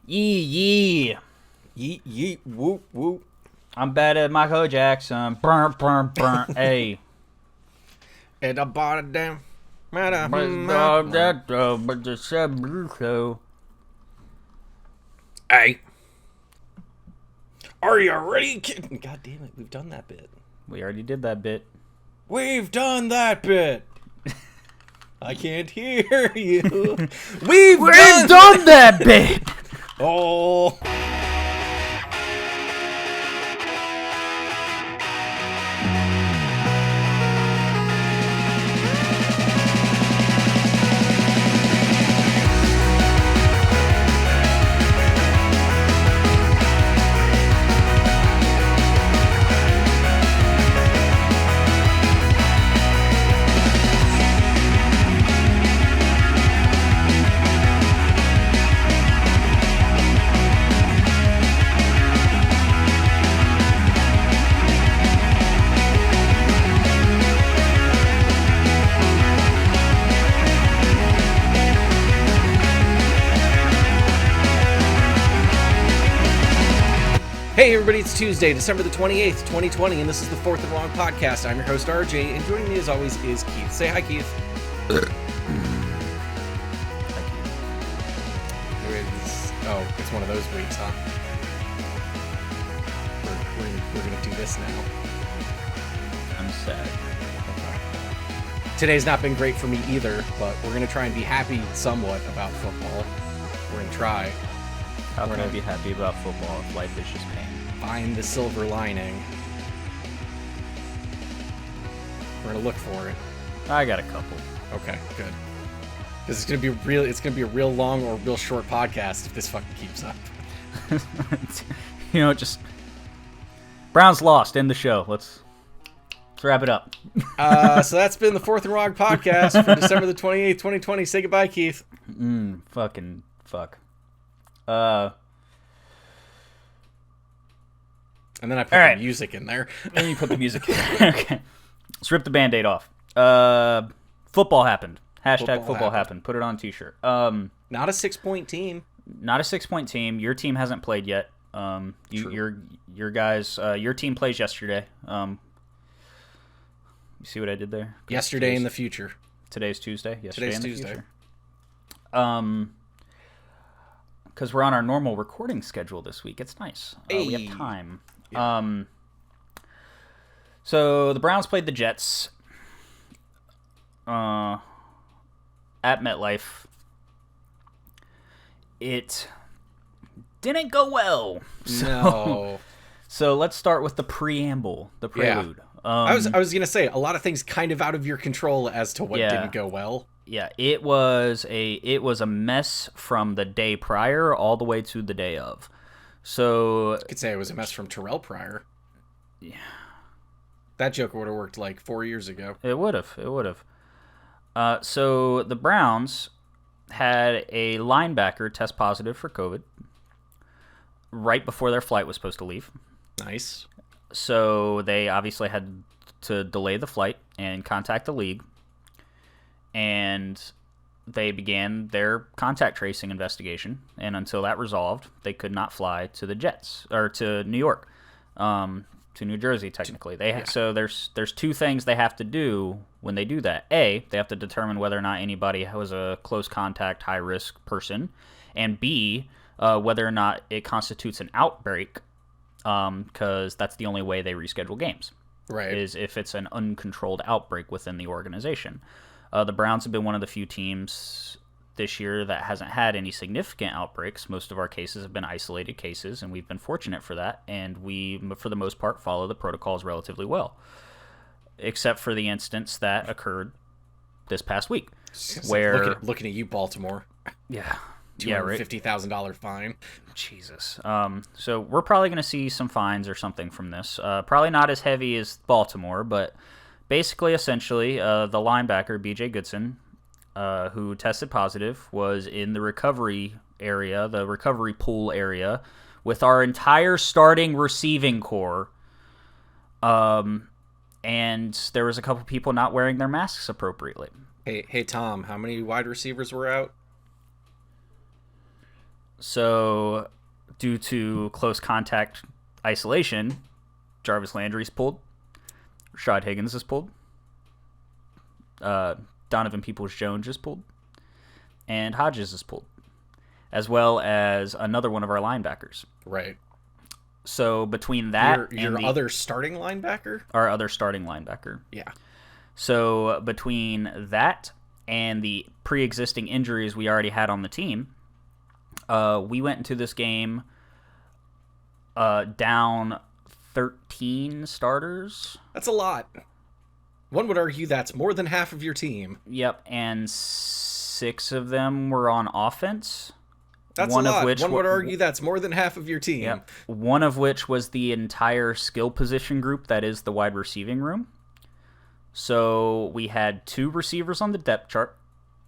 Yee yee. Yeet yeet whoop whoop. I'm bad at Michael Jackson. Burn, burn, burn. Hey. And I bought a damn. But the so. Hey. Are you ready, kid? God damn it, we've done that bit. We already did that bit. We've done that bit. I can't hear you. We've done that bit. Oh. Hey everybody, it's Tuesday, December the 28th, 2020, and this is the Fourth and Long Podcast. I'm your host, RJ, and joining me as always is Keith. Say hi, Keith. It's one of those weeks, huh? We're going to do this now. I'm sad. Okay. Today's not been great for me either, but we're going to try and be happy somewhat about football. We're going to try. How can I be happy about football if life is just pain? Find the silver lining. We're gonna look for it. I got a couple. Okay, good. Because it's gonna be a real long or real short podcast if this fucking keeps up. Just Browns lost. End the show. Let's wrap it up. So that's been the Fourth and Wrong Podcast for December the 28th, 2020. Say goodbye, Keith. Fucking fuck. And then I put the music in there. And you put the music in. Okay. Let's rip the Band-Aid off. Football happened. Hashtag football happened. Put it on a t-shirt. Not a 6-point team. Not a 6-point team. Your team hasn't played yet. Your guys, your team plays yesterday. You see what I did there? Yesterday in the future. Today's Tuesday. Yesterday Today's in the Tuesday. Future. Because we're on our normal recording schedule this week. It's nice. We have time. Yeah. So the Browns played the Jets at MetLife. It didn't go well. No. So let's start with the preamble, the prelude. Yeah. I was gonna say a lot of things kind of out of your control as to what didn't go well. Yeah, it was a mess from the day prior all the way to the day of. So you could say it was a mess from Terrell Pryor. Yeah. That joke would have worked like 4 years ago. It would have. So the Browns had a linebacker test positive for COVID right before their flight was supposed to leave. Nice. So they obviously had to delay the flight and contact the league. And they began their contact tracing investigation. And until that resolved, they could not fly to the Jets, or to New York, to New Jersey, technically. So there's two things they have to do when they do that. A, they have to determine whether or not anybody was a close contact, high-risk person. And B, whether or not it constitutes an outbreak, because that's the only way they reschedule games. Right. Is if it's an uncontrolled outbreak within the organization. The Browns have been one of the few teams this year that hasn't had any significant outbreaks. Most of our cases have been isolated cases, and we've been fortunate for that. And we, for the most part, follow the protocols relatively well, except for the instance that occurred this past week, where looking at you, Baltimore. Yeah. $250,000 fine. Jesus. So we're probably going to see some fines or something from this. Probably not as heavy as Baltimore, but basically, essentially, the linebacker, B.J. Goodson, who tested positive, was in the recovery area, the recovery pool area, with our entire starting receiving core. And there was a couple people not wearing their masks appropriately. Hey, Tom, how many wide receivers were out? So, due to close contact isolation, Jarvis Landry's pulled. Rashad Higgins is pulled. Donovan Peoples-Jones is pulled. And Hodges is pulled. As well as another one of our linebackers. Right. So between that your other starting linebacker? Our other starting linebacker. Yeah. So between that and the pre-existing injuries we already had on the team, we went into this game down 13 starters. That's a lot. One would argue that's more than half of your team. Yep, and 6 of them were on offense. That's a lot. One would argue that's more than half of your team. Yep. One of which was the entire skill position group that is the wide receiving room. So we had 2 receivers on the depth chart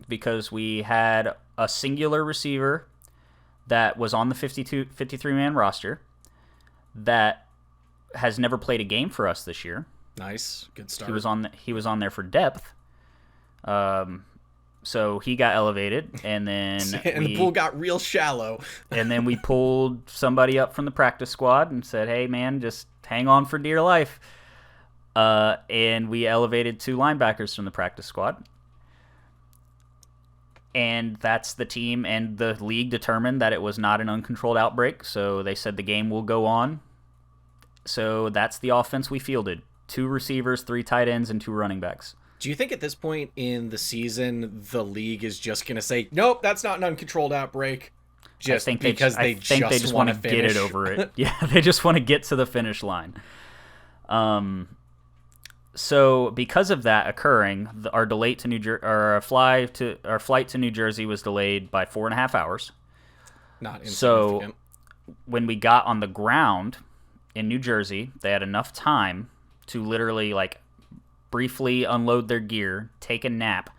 because we had a singular receiver that was on the 53-man roster that has never played a game for us this year. Nice. Good start. He was on there for depth. So he got elevated, and then the pool got real shallow. And then we pulled somebody up from the practice squad and said, "Hey, man, just hang on for dear life." And we elevated 2 linebackers from the practice squad. And that's the team, and the league determined that it was not an uncontrolled outbreak, so they said the game will go on. So that's the offense we fielded. 2 receivers, 3 tight ends, and 2 running backs. Do you think at this point in the season, the league is just going to say, nope, that's not an uncontrolled outbreak? I think they just want to get it over it. Yeah, they just want to get to the finish line. So because of that occurring, our flight to New Jersey was delayed by 4.5 hours. Not insignificant. So when we got on the ground in New Jersey, they had enough time to literally briefly unload their gear, take a nap,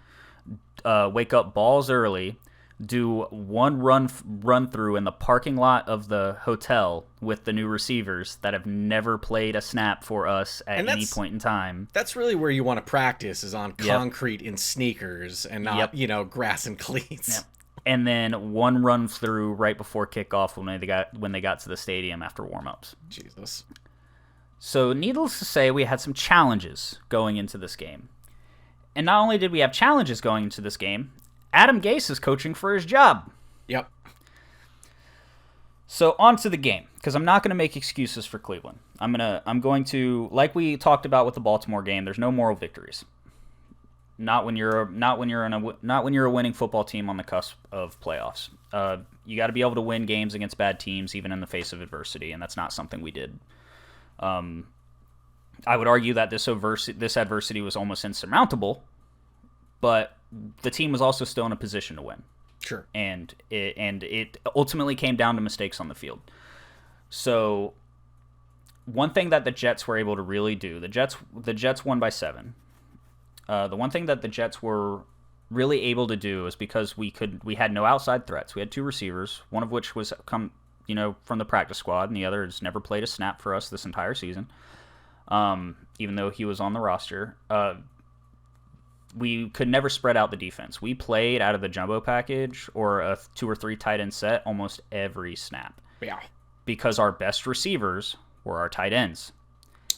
wake up balls early, do one run through in the parking lot of the hotel with the new receivers that have never played a snap for us at any point in time. That's really where you want to practice, is on concrete in sneakers and not, grass and cleats. Yep. And then one run through right before kickoff when they got to the stadium after warm-ups. Jesus. So needless to say, we had some challenges going into this game. And not only did we have challenges going into this game, Adam Gase is coaching for his job. Yep. So on to the game, because I'm not going to make excuses for Cleveland. I'm going to, like we talked about with the Baltimore game, there's no moral victories. Not when you're a winning football team on the cusp of playoffs. You got to be able to win games against bad teams, even in the face of adversity, and that's not something we did. I would argue that this adversity was almost insurmountable, but the team was also still in a position to win. Sure. And it ultimately came down to mistakes on the field. So one thing that the Jets were able to really do, the Jets won by 7. The one thing that the Jets were really able to do is because we had no outside threats. We had 2 receivers, one of which was from the practice squad, and the other has never played a snap for us this entire season. Even though he was on the roster, we could never spread out the defense. We played out of the jumbo package or a 2 or 3 tight end set almost every snap. Yeah. Because our best receivers were our tight ends.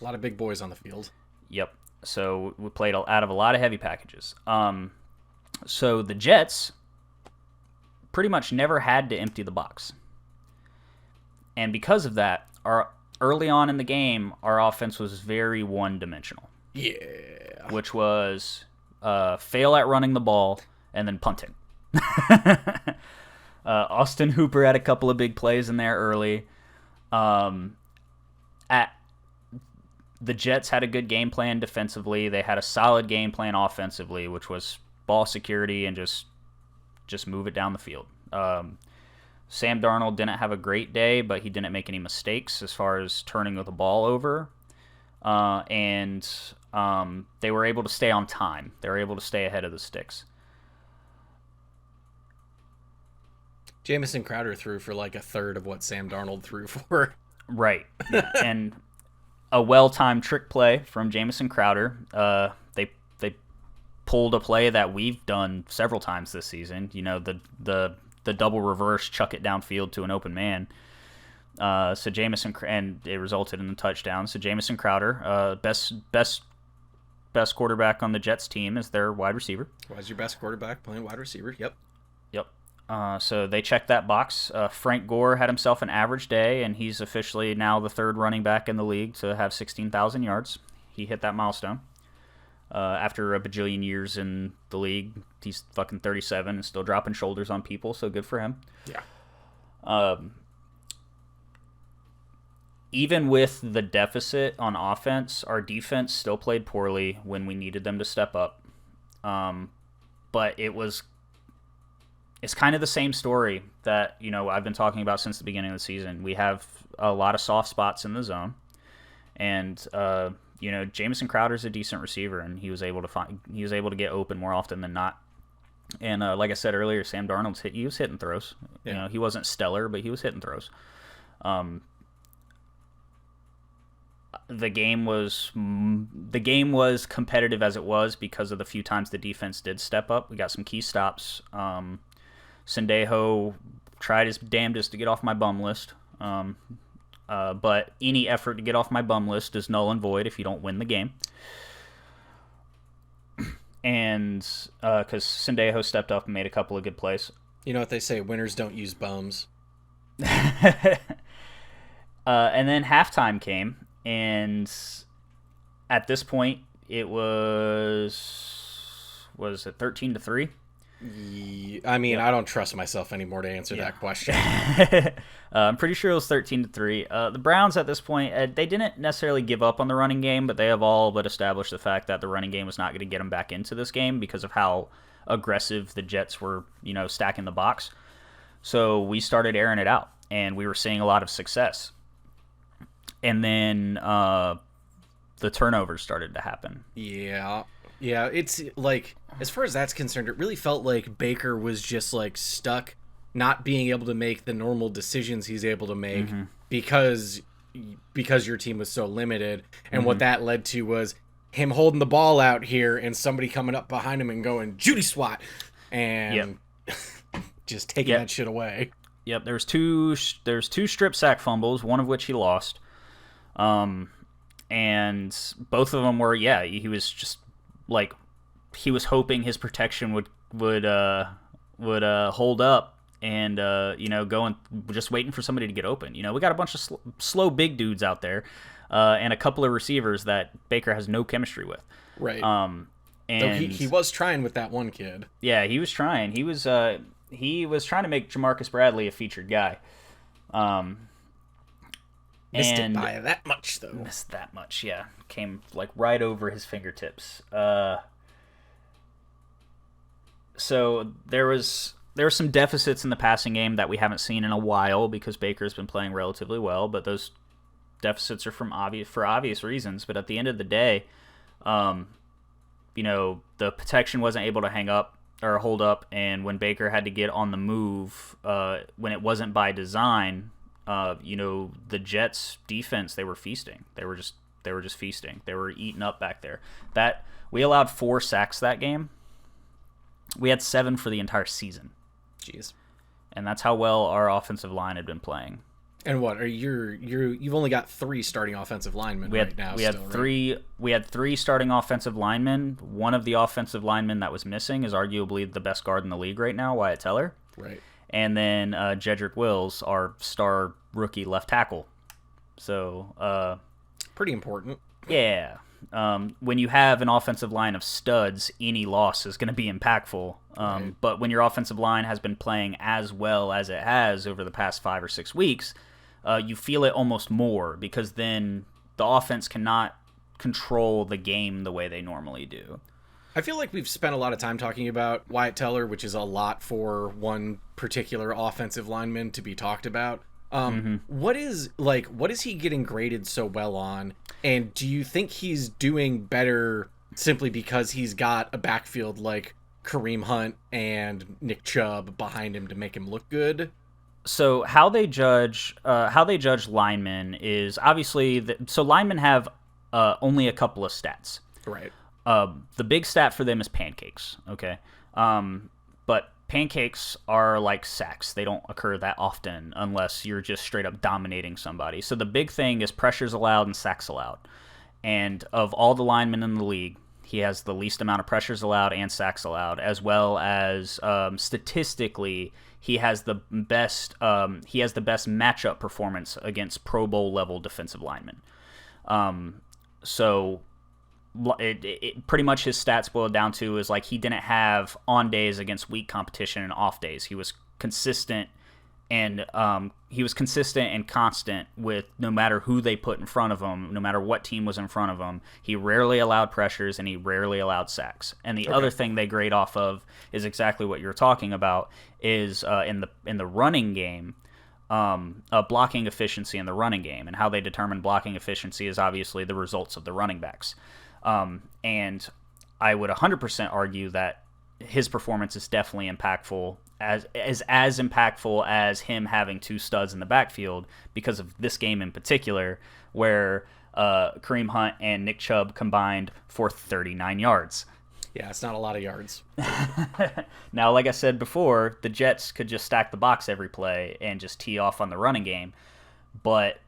A lot of big boys on the field. Yep. So we played out of a lot of heavy packages. So the Jets pretty much never had to empty the box. And because of that, early on in the game, our offense was very one-dimensional. Yeah. Which was fail at running the ball and then punting. Austin Hooper had a couple of big plays in there early. The Jets had a good game plan defensively. They had a solid game plan offensively, which was ball security and just move it down the field. Sam Darnold didn't have a great day, but he didn't make any mistakes as far as turning the ball over. And they were able to stay on time. They were able to stay ahead of the sticks. Jamison Crowder threw for like a third of what Sam Darnold threw for. Right. Yeah. And a well-timed trick play from Jamison Crowder. They pulled a play that we've done several times this season. The the double reverse, chuck it downfield to an open man. So Jamison, and it resulted in a touchdown. So Jamison Crowder, best quarterback on the Jets team, is their wide receiver. Why's your best quarterback playing wide receiver? Yep. So they checked that box. Frank Gore had himself an average day, and he's officially now the third running back in the league to have 16,000 yards. He hit that milestone. After a bajillion years in the league, he's fucking 37 and still dropping shoulders on people, so good for him. Yeah. Even with the deficit on offense, our defense still played poorly when we needed them to step up. But it's kind of the same story that, I've been talking about since the beginning of the season. We have a lot of soft spots in the zone, and Jamison Crowder's a decent receiver, and he was able to get open more often than not. And like I said earlier, Sam Darnold's he was hitting throws. Yeah. He wasn't stellar, but he was hitting throws. The game was competitive as it was because of the few times the defense did step up. We got some key stops. Sendejo tried his damnedest to get off my bum list. But any effort to get off my bum list is null and void if you don't win the game. And because Sendejo stepped up and made a couple of good plays. You know what they say, winners don't use bums. And then halftime came, and at this point it was it 13-3? I mean, I don't trust myself anymore to answer that question. I'm pretty sure it was 13-3. The Browns at this point, they didn't necessarily give up on the running game, but they have all but established the fact that the running game was not going to get them back into this game because of how aggressive the Jets were, stacking the box. So we started airing it out, and we were seeing a lot of success. And then the turnovers started to happen. Yeah, it's like, as far as that's concerned, it really felt like Baker was just like stuck not being able to make the normal decisions he's able to make because your team was so limited. And what that led to was him holding the ball out here and somebody coming up behind him and going, Judy swat, and just taking that shit away. Yep, there's two strip sack fumbles, one of which he lost. And both of them were, he was just like, he was hoping his protection would hold up and go and just waiting for somebody to get open. We got a bunch of slow big dudes out there, and a couple of receivers that Baker has no chemistry with. Right. And though he was trying with that one kid. Yeah, he was trying. He was trying to make Jamarcus Bradley a featured guy. Missed it by that much, though. Missed that much, yeah. Came like right over his fingertips. So there were some deficits in the passing game that we haven't seen in a while because Baker's been playing relatively well, but those deficits are for obvious reasons. But at the end of the day, the protection wasn't able to hang up or hold up, and when Baker had to get on the move, when it wasn't by design, the Jets defense, they were feasting. They were just feasting. They were eating up back there. That we allowed 4 sacks that game. We had 7 for the entire season. Jeez. And that's how well our offensive line had been playing. And what are you've only got 3 starting offensive linemen right now. We had 3 starting offensive linemen. One of the offensive linemen that was missing is arguably the best guard in the league right now, Wyatt Teller. Right. And then Jedrick Wills, our star rookie left tackle. So pretty important. Yeah. When you have an offensive line of studs, any loss is going to be impactful. Right. But when your offensive line has been playing as well as it has over the past 5 or 6 weeks, you feel it almost more because then the offense cannot control the game the way they normally do. I feel like we've spent a lot of time talking about Wyatt Teller, which is a lot for one particular offensive lineman to be talked about. What is he getting graded so well on? And do you think he's doing better simply because he's got a backfield like Kareem Hunt and Nick Chubb behind him to make him look good? So how they judge linemen is obviously so linemen have only a couple of stats. Right. The big stat for them is pancakes. Okay. But pancakes are like sacks. They don't occur that often unless you're just straight up dominating somebody. So the big thing is pressures allowed and sacks allowed. And of all the linemen in the league, he has the least amount of pressures allowed and sacks allowed, as well as statistically, he has the best matchup performance against Pro Bowl level defensive linemen. So it pretty much his stats boiled down to is like he didn't have on days against weak competition and off days. He was consistent and constant with no matter who they put in front of him, no matter what team was in front of him. He rarely allowed pressures and he rarely allowed sacks. And the other thing they grade off of is exactly what you're talking about is in the running game. Blocking efficiency in the running game, and how they determine blocking efficiency is obviously the results of the running backs. And I would 100% argue that his performance is definitely impactful, as impactful as him having two studs in the backfield because of this game in particular, where Kareem Hunt and Nick Chubb combined for 39 yards. Yeah, it's not a lot of yards. Now, like I said before, the Jets could just stack the box every play and just tee off on the running game. But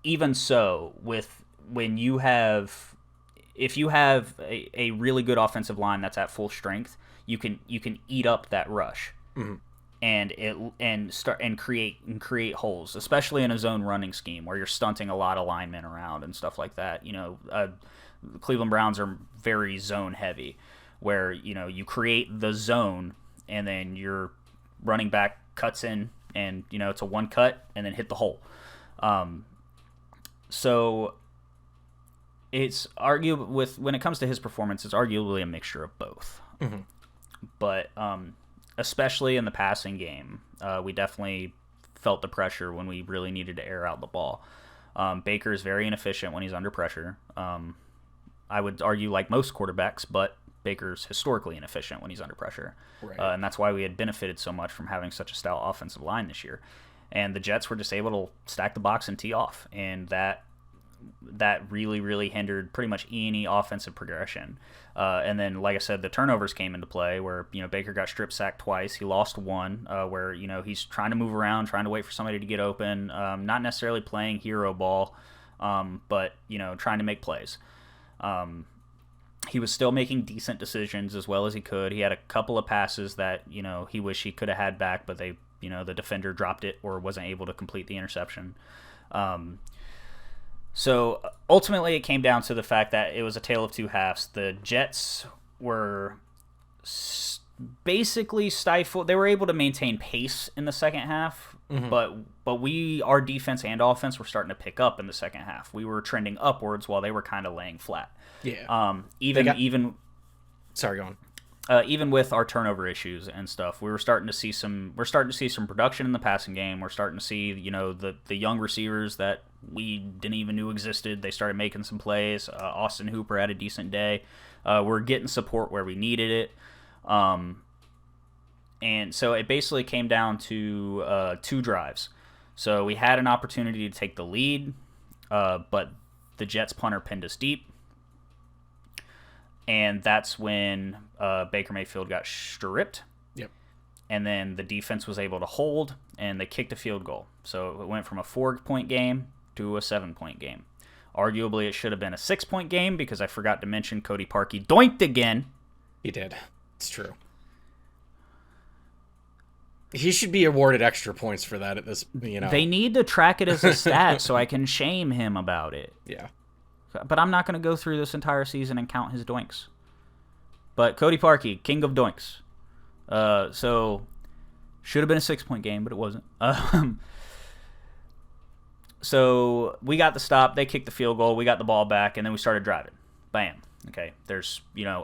even so, if you have a really good offensive line that's at full strength, you can eat up that rush. Mm-hmm. and create holes, especially in a zone running scheme where you're stunting a lot of linemen around and stuff like that. The Cleveland Browns are very zone heavy, where you create the zone and then your running back cuts in and it's a one cut and then hit the hole. So it's arguable when it comes to his performance, it's arguably a mixture of both. Mm-hmm. But especially in the passing game, we definitely felt the pressure when we really needed to air out the ball. Baker is very inefficient when he's under pressure. I would argue like most quarterbacks, but Baker's historically inefficient when he's under pressure. Right. And that's why we had benefited so much from having such a stout offensive line this year. And the Jets were just able to stack the box and tee off, and that really, really hindered pretty much any offensive progression. And then, like I said, the turnovers came into play where, Baker got strip sacked twice. He lost one where, he's trying to move around, trying to wait for somebody to get open, not necessarily playing hero ball, but, trying to make plays. He was still making decent decisions as well as he could. He had a couple of passes that, he wished he could have had back, but the defender dropped it or wasn't able to complete the interception. So ultimately it came down to the fact that it was a tale of two halves. The Jets were basically stifled. They were able to maintain pace in the second half, mm-hmm. but our defense and offense were starting to pick up in the second half. We were trending upwards while they were kind of laying flat. Yeah. Sorry, go on. Even with our turnover issues and stuff, we're starting to see some production in the passing game. We're starting to see, the young receivers that we didn't even know existed. They started making some plays. Austin Hooper had a decent day. We're getting support where we needed it. And so it basically came down to two drives. So we had an opportunity to take the lead, but the Jets punter pinned us deep. And that's when Baker Mayfield got stripped. Yep. And then the defense was able to hold, and they kicked a field goal. So it went from a 4-point game to a 7-point game. Arguably, it should have been a 6-point game because I forgot to mention Cody Parkey doinked again. He did. It's true. He should be awarded extra points for that at this, They need to track it as a stat so I can shame him about it. Yeah. But I'm not going to go through this entire season and count his doinks. But Cody Parkey, king of doinks. So, should have been a 6-point game, but it wasn't. So, we got the stop. They kicked the field goal. We got the ball back, and then we started driving. Bam. Okay, there's,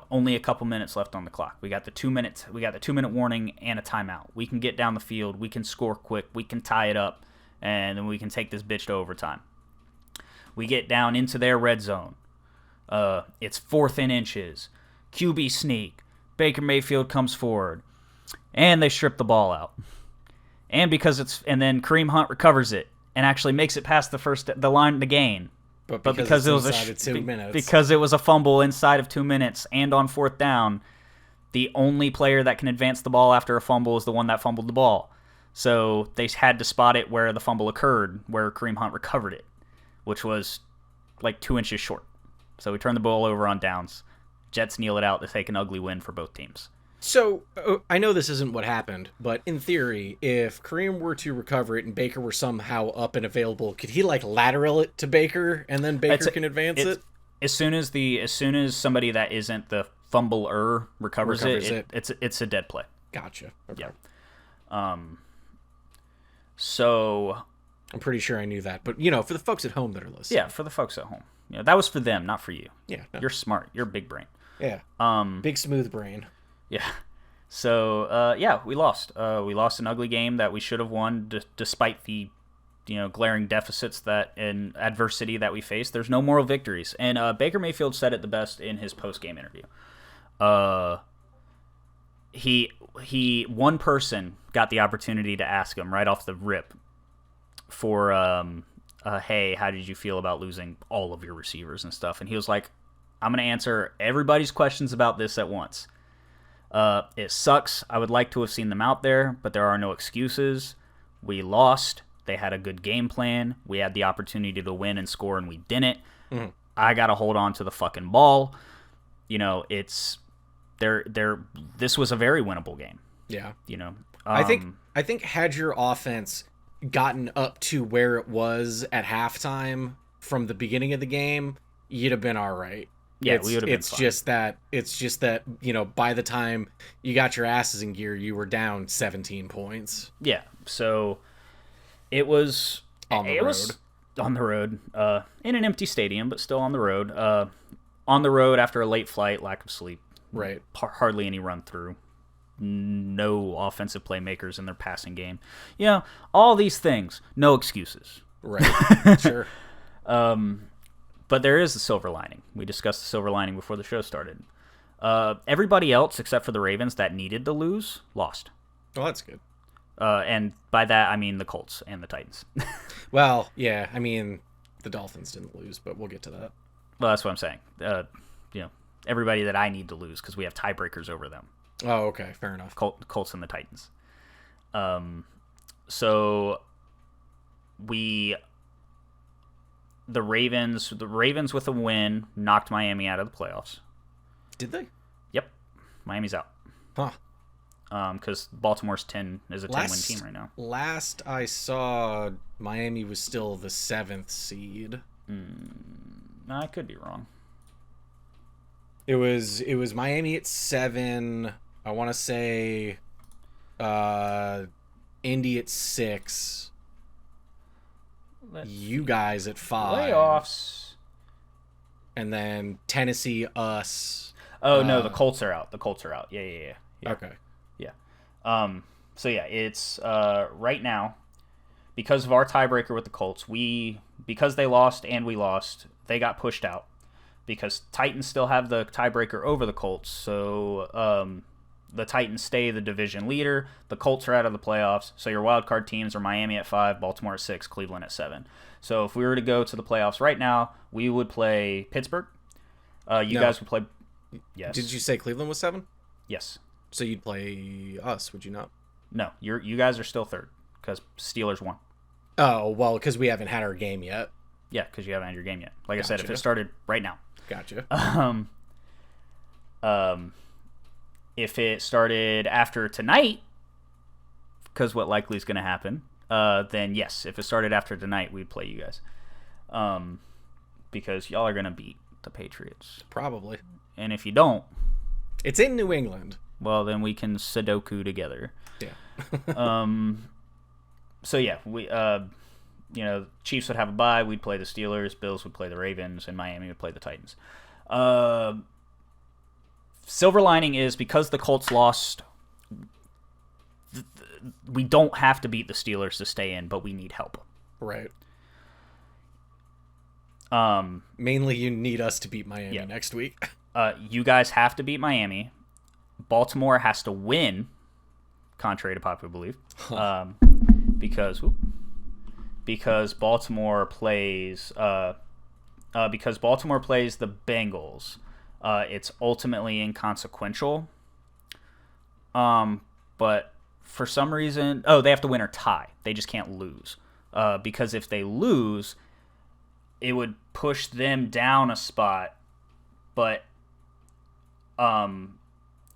only a couple minutes left on the clock. We got the 2-minute warning and a timeout. We can get down the field. We can score quick. We can tie it up, and then we can take this bitch to overtime. We get down into their red zone. It's 4th and inches. QB sneak. Baker Mayfield comes forward. And they strip the ball out. And then Kareem Hunt recovers it and actually makes it past the line to gain. But because it was inside of 2 minutes. Because it was a fumble inside of 2 minutes and on 4th down, the only player that can advance the ball after a fumble is the one that fumbled the ball. So they had to spot it where the fumble occurred, where Kareem Hunt recovered it, which was like 2 inches short. So we turned the ball over on downs. Jets kneel it out to take an ugly win for both teams. So, I know this isn't what happened, but in theory, if Kareem were to recover it and Baker were somehow up and available, could he, like, lateral it to Baker, and then Baker can advance it? As soon as somebody that isn't the fumbler recovers it, it's a dead play. Gotcha. Okay. Yeah. So... I'm pretty sure I knew that, but, for the folks at home that are listening. Yeah, for the folks at home. That was for them, not for you. Yeah. No. You're smart. You're big brain. Yeah. Big smooth brain. Yeah. So, we lost. We lost an ugly game that we should have won despite the, glaring deficits and adversity that we faced. There's no moral victories. And Baker Mayfield said it the best in his post-game interview. One person got the opportunity to ask him right off the rip for, hey, how did you feel about losing all of your receivers and stuff? And he was like, I'm going to answer everybody's questions about this at once. It sucks. I would like to have seen them out there, but there are no excuses. We lost. They had a good game plan. We had the opportunity to win and score, and we didn't. Mm-hmm. I got to hold on to the fucking ball. This was a very winnable game. Yeah. I think had your offense gotten up to where it was at halftime from the beginning of the game, you'd have been all right. Yeah, we would have been fine. It's just that, by the time you got your asses in gear, you were down 17 points. Yeah, so it was on the road, in an empty stadium, but still on the road. On the road after a late flight, lack of sleep. Right. Hardly any run through. No offensive playmakers in their passing game. All these things. No excuses. Right. Sure. But there is a silver lining. We discussed the silver lining before the show started. Everybody else, except for the Ravens that needed to lose, lost. Well, that's good. And by that, I mean the Colts and the Titans. Well, yeah, I mean, the Dolphins didn't lose, but we'll get to that. Well, that's what I'm saying. Everybody that I need to lose because we have tiebreakers over them. Oh, okay, fair enough. Colts and the Titans. So the Ravens with a win knocked Miami out of the playoffs. Did they? Yep, Miami's out. Huh. Because Baltimore's 10 is a 10-win team right now. Last I saw, Miami was still the 7th seed. I could be wrong. It was Miami at 7. I want to say Indy at 6. You guys at 5. Playoffs. And then Tennessee, us. Oh, no, the Colts are out. Yeah. Okay. Yeah. So, yeah, it's right now, because of our tiebreaker with the Colts, because they lost and we lost, they got pushed out. Because Titans still have the tiebreaker over the Colts, so the Titans stay the division leader. The Colts are out of the playoffs, so your wild card teams are Miami at 5, Baltimore at 6, Cleveland at 7. So if we were to go to the playoffs right now, we would play Pittsburgh. Guys would play. Yes. Did you say Cleveland was 7? Yes. So you'd play us, would you not? No, you guys are still 3rd because Steelers won. Oh well, because we haven't had our game yet. Yeah, because you haven't had your game yet. Like Gotcha. I said, if it started right now. Gotcha. If it started after tonight, because what likely is going to happen, then yes. If it started after tonight, we'd play you guys. Because y'all are going to beat the Patriots. Probably. And if you don't... It's in New England. Well, then we can Sudoku together. Yeah. So, yeah, we... Chiefs would have a bye. We'd play the Steelers. Bills would play the Ravens, and Miami would play the Titans. Silver lining is because the Colts lost, we don't have to beat the Steelers to stay in, but we need help. Right. Mainly, you need us to beat Miami next week. You guys have to beat Miami. Baltimore has to win, contrary to popular belief, because Baltimore plays the Bengals. It's ultimately inconsequential But for some reason, they have to win or tie. They just can't lose. Because if they lose, it would push them down a spot. But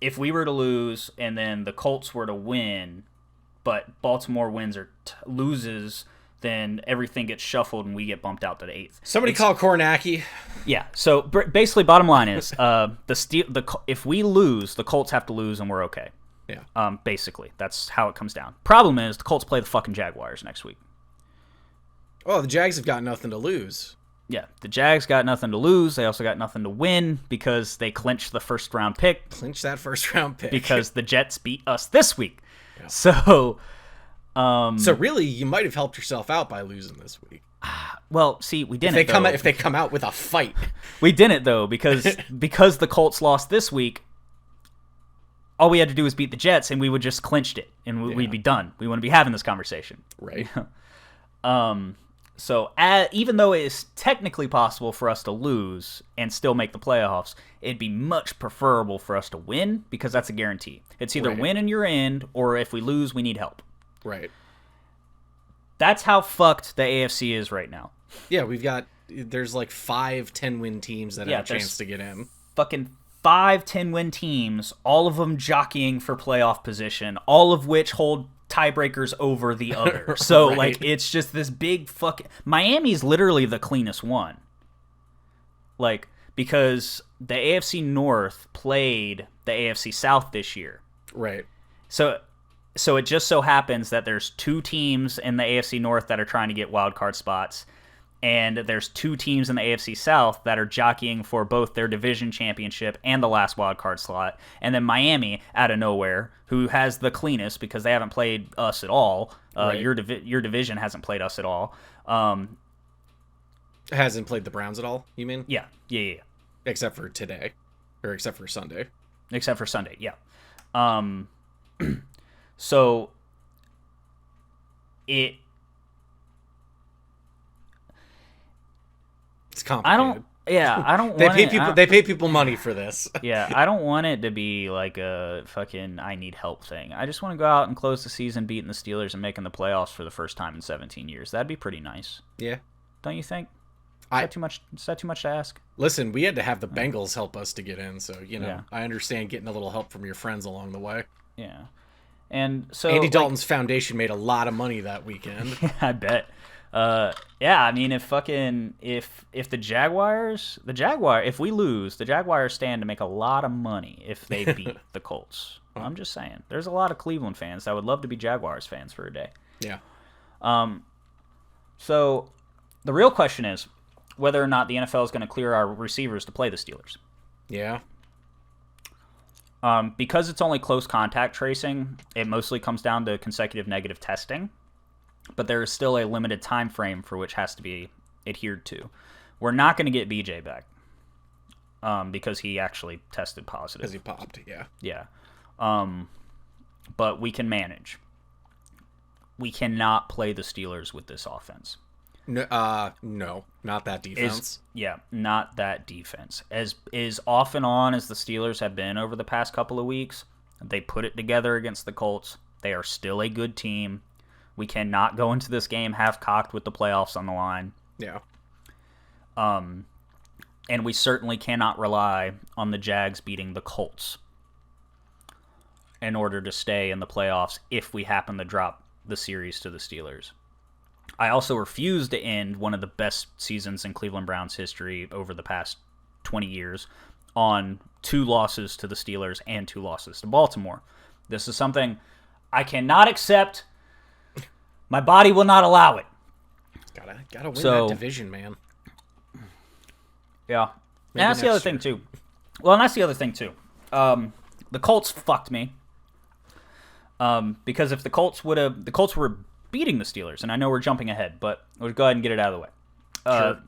if we were to lose and then the Colts were to win, but Baltimore wins or loses, then everything gets shuffled and we get bumped out to the 8th. Somebody call Kornacki. Yeah. So basically, bottom line is, if we lose, the Colts have to lose and we're okay. Yeah. Basically, that's how it comes down. Problem is, the Colts play the fucking Jaguars next week. Oh, the Jags have got nothing to lose. Yeah, the Jags got nothing to lose. They also got nothing to win because they clinched the first-round pick. Clinch that first-round pick. Because the Jets beat us this week. Yeah. So really, you might have helped yourself out by losing this week. Well, see, we didn't. If they come out with a fight, we didn't though because the Colts lost this week. All we had to do was beat the Jets, and we would just clinched it, and we'd be done. We wouldn't be having this conversation, right? So even though it is technically possible for us to lose and still make the playoffs, it'd be much preferable for us to win because that's a guarantee. It's either win and you're in, or if we lose, we need help. Right. That's how fucked the AFC is right now. Yeah, there's like 5 10-win teams that have a chance to get in. Fucking 5 10-win teams, all of them jockeying for playoff position, all of which hold tiebreakers over the other. So right. like it's just this big fucking Miami's literally the cleanest one. Like because the AFC North played the AFC South this year. Right. So it just so happens that there's 2 teams in the AFC North that are trying to get wild card spots, and there's 2 teams in the AFC South that are jockeying for both their division championship and the last wild card slot. And then Miami, out of nowhere, who has the cleanest because they haven't played us at all. Right. Your division hasn't played us at all. Hasn't played the Browns at all, you mean? Yeah. Except for today. Or except for Sunday. Except for Sunday, yeah. So it's complicated. I don't They pay people money for this. Yeah, I don't want it to be like a fucking I need help thing. I just want to go out and close the season beating the Steelers and making the playoffs for the first time in 17 years. That'd be pretty nice. Yeah. Don't you think? Is that too much? Is that too much to ask? Listen, we had to have the Bengals help us to get in, so I understand getting a little help from your friends along the way. Yeah. And so Andy Dalton's foundation made a lot of money that weekend. I bet. I mean, if the Jaguars, if we lose, the Jaguars stand to make a lot of money if they beat the Colts. I'm just saying. There's a lot of Cleveland fans that would love to be Jaguars fans for a day. Yeah. So the real question is whether or not the NFL is going to clear our receivers to play the Steelers. Yeah. Because it's only close contact tracing, it mostly comes down to consecutive negative testing. But there is still a limited time frame for which has to be adhered to. We're not going to get BJ back because he actually tested positive. Because he popped, yeah. Yeah. But we can manage. We cannot play the Steelers with this offense. No, not that defense. Not that defense. As off and on as the Steelers have been over the past couple of weeks, they put it together against the Colts. They are still a good team. We cannot go into this game half-cocked with the playoffs on the line. Yeah. And we certainly cannot rely on the Jags beating the Colts in order to stay in the playoffs if we happen to drop the series to the Steelers. I also refuse to end one of the best seasons in Cleveland Browns history over the past 20 years on 2 losses to the Steelers and 2 losses to Baltimore. This is something I cannot accept. My body will not allow it. Gotta win that division, man. Yeah. And that's the other thing, too. Well, and that's the other thing, too. The Colts fucked me. Because if the Colts were beating the Steelers, and I know we're jumping ahead, but we'll go ahead and get it out of the way. Sure.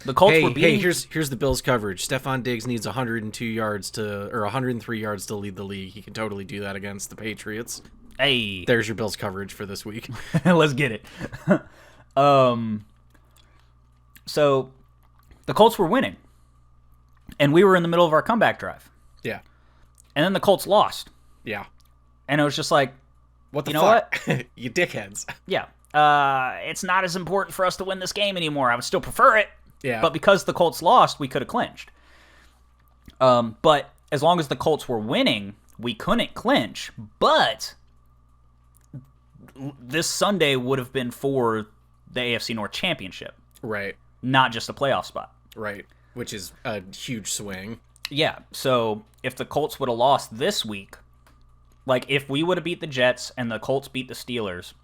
The Colts were beating... Hey, here's the Bills' coverage. Stephon Diggs needs 103 yards to lead the league. He can totally do that against the Patriots. Hey. There's your Bills coverage for this week. Let's get it. So the Colts were winning, and we were in the middle of our comeback drive. Yeah. And then the Colts lost. Yeah. And it was just like, what the you know fuck? what? You dickheads. Yeah. It's not as important for us to win this game anymore. I would still prefer it. Yeah. But because the Colts lost, we could have clinched. But as long as the Colts were winning, we couldn't clinch. But this Sunday would have been for the AFC North Championship. Right. Not just a playoff spot. Right. Which is a huge swing. Yeah. So if the Colts would have lost this week, like if we would have beat the Jets and the Colts beat the Steelers,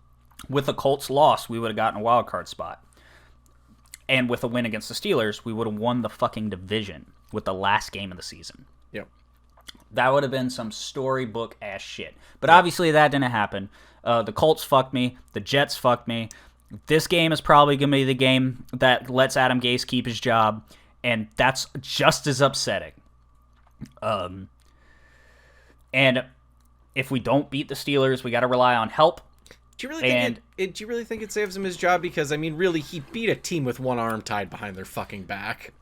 with the Colts loss, we would have gotten a wild card spot. And with a win against the Steelers, we would have won the fucking division with the last game of the season. Yep. That would have been some storybook ass shit. But obviously that didn't happen. The Colts fucked me. The Jets fucked me. This game is probably going to be the game that lets Adam Gase keep his job. And that's just as upsetting. And if we don't beat the Steelers, we got to rely on help. Do you really think it saves him his job? Because, I mean, really, he beat a team with one arm tied behind their fucking back.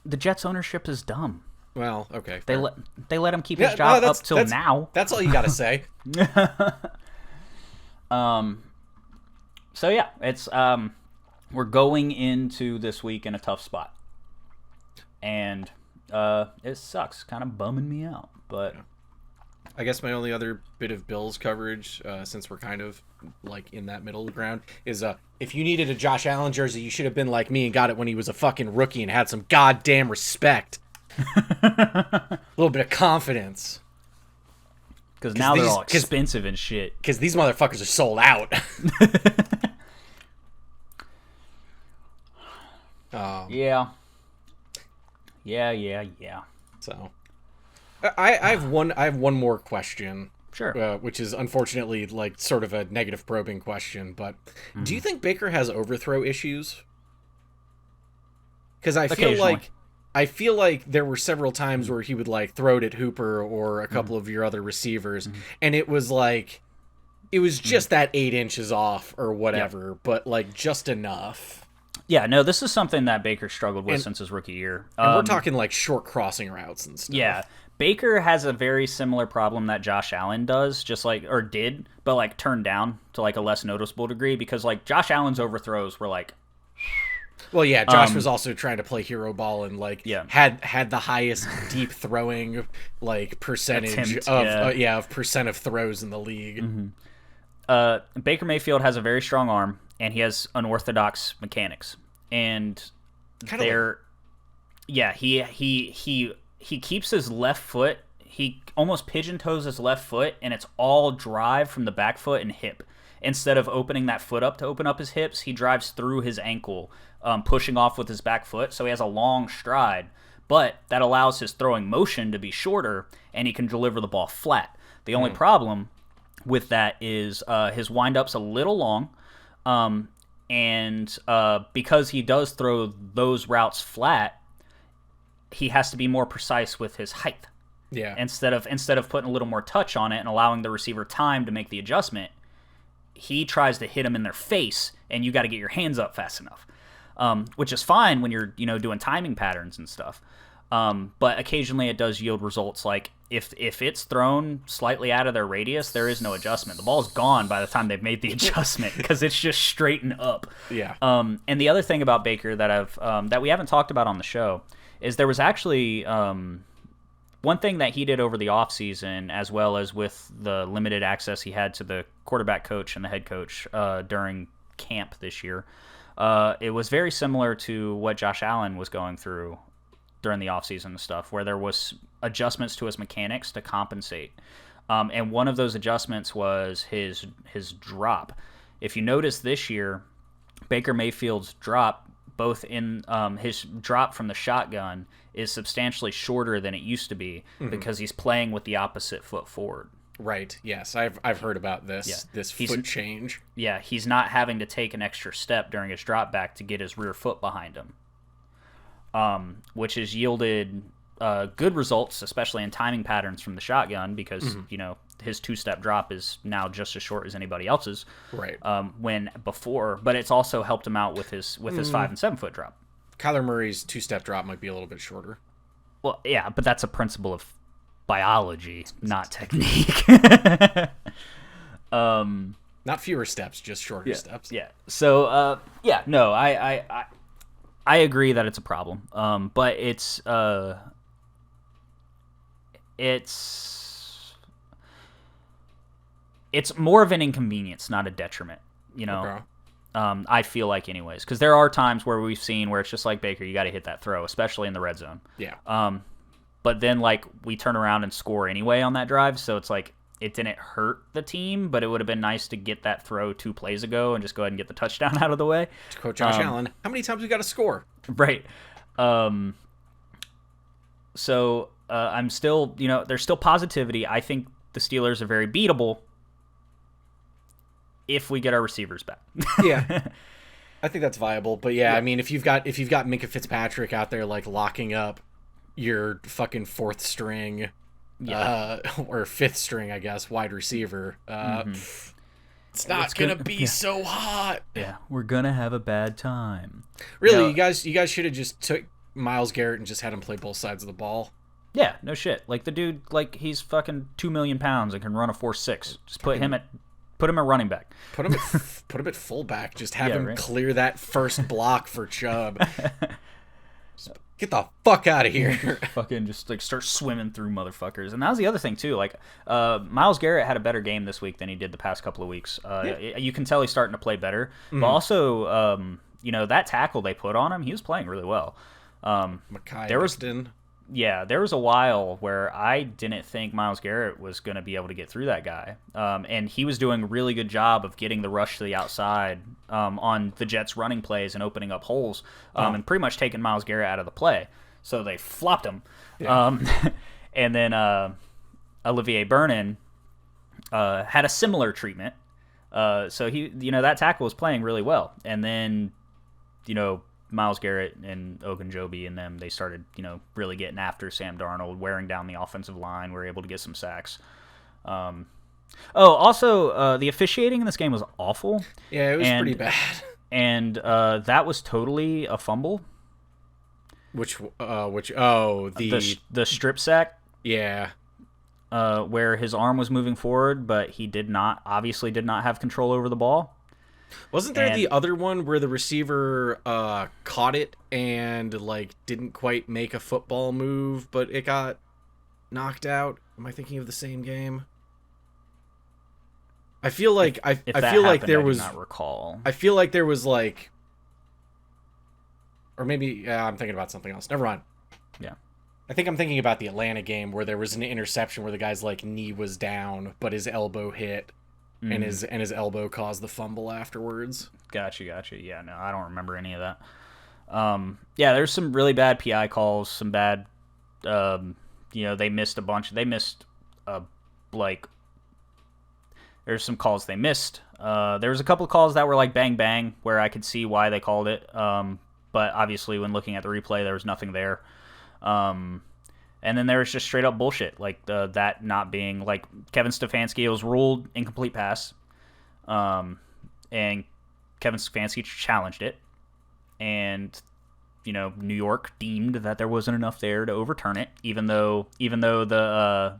The Jets ownership is dumb. Well, okay. They let him keep his job up till now. That's all you got to say. So yeah, it's we're going into this week in a tough spot, and it sucks, kind of bumming me out. But I guess my only other bit of Bills coverage, since we're kind of like in that middle ground, is if you needed a Josh Allen jersey, you should have been like me and got it when he was a fucking rookie and had some goddamn respect. A little bit of confidence. Because now they're all expensive and shit. Because these motherfuckers are sold out. Yeah. So, I have one more question. Sure. Which is unfortunately like sort of a negative probing question, but do you think Baker has overthrow issues? Because I feel like there were several times where he would like throw it at Hooper or a couple of your other receivers, and it was just that 8 inches off or whatever, but like just enough. Yeah, no, this is something that Baker struggled with since his rookie year. And we're talking like short crossing routes and stuff. Yeah, Baker has a very similar problem that Josh Allen does, did, but like turned down to like a less noticeable degree, because like Josh Allen's overthrows were like. Well, yeah, Josh was also trying to play hero ball and like had the highest deep throwing like percentage of percent of throws in the league. Baker Mayfield has a very strong arm, and he has unorthodox mechanics, and he keeps his left foot. He almost pigeon toes his left foot, and it's all drive from the back foot and hip. Instead of opening that foot up to open up his hips, he drives through his ankle, pushing off with his back foot. So he has a long stride, but that allows his throwing motion to be shorter, and he can deliver the ball flat. The only problem with that is his windup's a little long, and because he does throw those routes flat, he has to be more precise with his height. Yeah. Instead of putting a little more touch on it and allowing the receiver time to make the adjustment, he tries to hit him in their face, and you got to get your hands up fast enough, which is fine when you're doing timing patterns and stuff. But occasionally it does yield results. Like if it's thrown slightly out of their radius, there is no adjustment. The ball's gone by the time they've made the adjustment because it's just straight and up. Yeah. And the other thing about Baker that we haven't talked about on the show is there was actually one thing that he did over the offseason, as well as with the limited access he had to the quarterback coach and the head coach during camp this year. It was very similar to what Josh Allen was going through during the offseason and stuff, where there was adjustments to his mechanics to compensate. And one of those adjustments was his drop. If you notice this year, Baker Mayfield's drop, both in his drop from the shotgun, is substantially shorter than it used to be because he's playing with the opposite foot forward. Right. Yes, I've heard about this. Yeah. This foot change. Yeah, he's not having to take an extra step during his drop back to get his rear foot behind him, which has yielded good results, especially in timing patterns from the shotgun, because his 2-step drop is now just as short as anybody else's. Right. But it's also helped him out with his 5 and 7 foot drop. Kyler Murray's 2-step drop might be a little bit shorter. Well, yeah, but that's a principle of biology, not technique. Not fewer steps, just shorter steps. Yeah. So, no, I agree that it's a problem. But it's more of an inconvenience, not a detriment, Okay. I feel like anyways, because there are times where we've seen where it's just like, Baker, you got to hit that throw, especially in the red zone. Yeah. But then like we turn around and score anyway on that drive, so it's like it didn't hurt the team, but it would have been nice to get that throw 2 plays ago and just go ahead and get the touchdown out of the way. To quote Josh Allen, how many times we got to score? Right. So I'm still, there's still positivity. I think the Steelers are very beatable if we get our receivers back. Yeah. I think that's viable, but yeah, I mean, if you've got Minkah Fitzpatrick out there like locking up your fucking 4th string, or 5th string, I guess, wide receiver, it's not gonna be so hot. Yeah, we're gonna have a bad time. Really, you guys should have just took Myles Garrett and just had him play both sides of the ball. Yeah, no shit. Like the dude, like he's fucking 2 million pounds and can run a 4.6. Just put him at running back. Put him at fullback. Just have him clear that first block for Chubb. Get the fuck out of here. Fucking just like start swimming through motherfuckers. And that was the other thing too. Like Myles Garrett had a better game this week than he did the past couple of weeks. You can tell he's starting to play better. Mm-hmm. But also, that tackle they put on him, he was playing really well. There was a while where I didn't think Myles Garrett was going to be able to get through that guy. And he was doing a really good job of getting the rush to the outside on the Jets running plays and opening up holes and pretty much taking Myles Garrett out of the play. So they flopped him. Yeah. And then Olivier Vernon had a similar treatment. So he, that tackle was playing really well. And then, Myles Garrett and Ogunjobi and them, they started, really getting after Sam Darnold, wearing down the offensive line. We were able to get some sacks. Also, the officiating in this game was awful. Yeah, it was pretty bad. And that was totally a fumble. The strip sack? Yeah. Where his arm was moving forward, but he obviously did not have control over the ball. Wasn't there the other one where the receiver caught it and like didn't quite make a football move, but it got knocked out? Am I thinking of the same game? I feel like I feel like there was. I do not recall. I feel like there was like, or maybe I'm thinking about something else. Never mind. Yeah. I think I'm thinking about the Atlanta game where there was an interception where the guy's like knee was down, but his elbow hit. And his elbow caused the fumble afterwards. Gotcha. Yeah, no, I don't remember any of that. There's some really bad PI calls, some bad, they missed a bunch. They missed, there's some calls they missed. There was a couple of calls that were like bang bang, where I could see why they called it. But obviously when looking at the replay, there was nothing there. And then there was just straight up bullshit, like that not being like Kevin Stefanski. It was ruled incomplete pass, and Kevin Stefanski challenged it, and New York deemed that there wasn't enough there to overturn it, even though the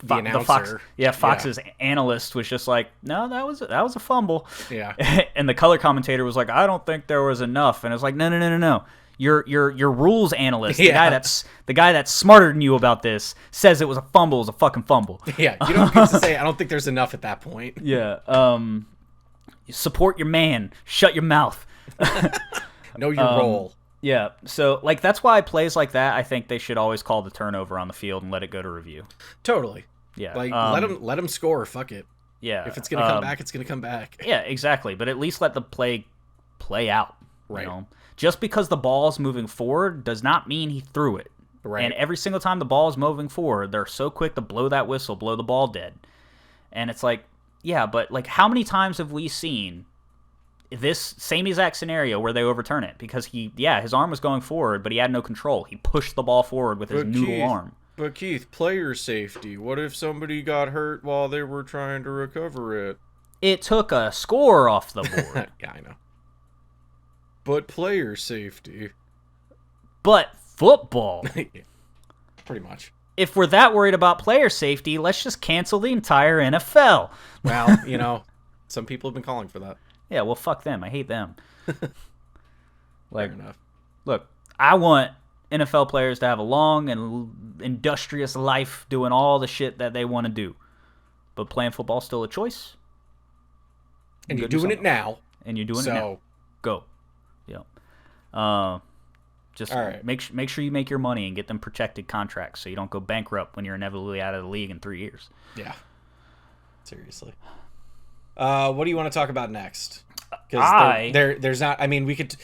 announcer, Fox's analyst was just like, no, that was a fumble, yeah, and the color commentator was like, I don't think there was enough, and it's like, no. Your rules analyst, the guy that's smarter than you about this, says it was a fumble. It was a fucking fumble. Yeah, you don't get to say I don't think there's enough at that point. Yeah. Support your man. Shut your mouth. Know your role. Yeah. So like that's why plays like that, I think they should always call the turnover on the field and let it go to review. Totally. Yeah. Like let them score. Fuck it. Yeah. If it's gonna come back, it's gonna come back. Yeah, exactly. But at least let the play out. Right. Just because the ball's moving forward does not mean he threw it. Right. And every single time the ball is moving forward, they're so quick to blow that whistle, blow the ball dead. And it's like, yeah, but like how many times have we seen this same exact scenario where they overturn it? Because his arm was going forward, but he had no control. He pushed the ball forward with his noodle arm. But Keith, player safety. What if somebody got hurt while they were trying to recover it? It took a score off the board. Yeah, I know. But player safety. But football. Yeah, pretty much. if we're that worried about player safety, let's just cancel the entire NFL. Well, some people have been calling for that. Yeah, well, fuck them. I hate them. Fair enough. Look, I want NFL players to have a long and industrious life doing all the shit that they want to do. But playing football's still a choice. And you're doing it now. And you're doing it now. Go. Yeah. Just make sure you make your money and get them protected contracts so you don't go bankrupt when you're inevitably out of the league in 3 years. Yeah. Seriously. What do you want to talk about next? Because there's not. I mean, we could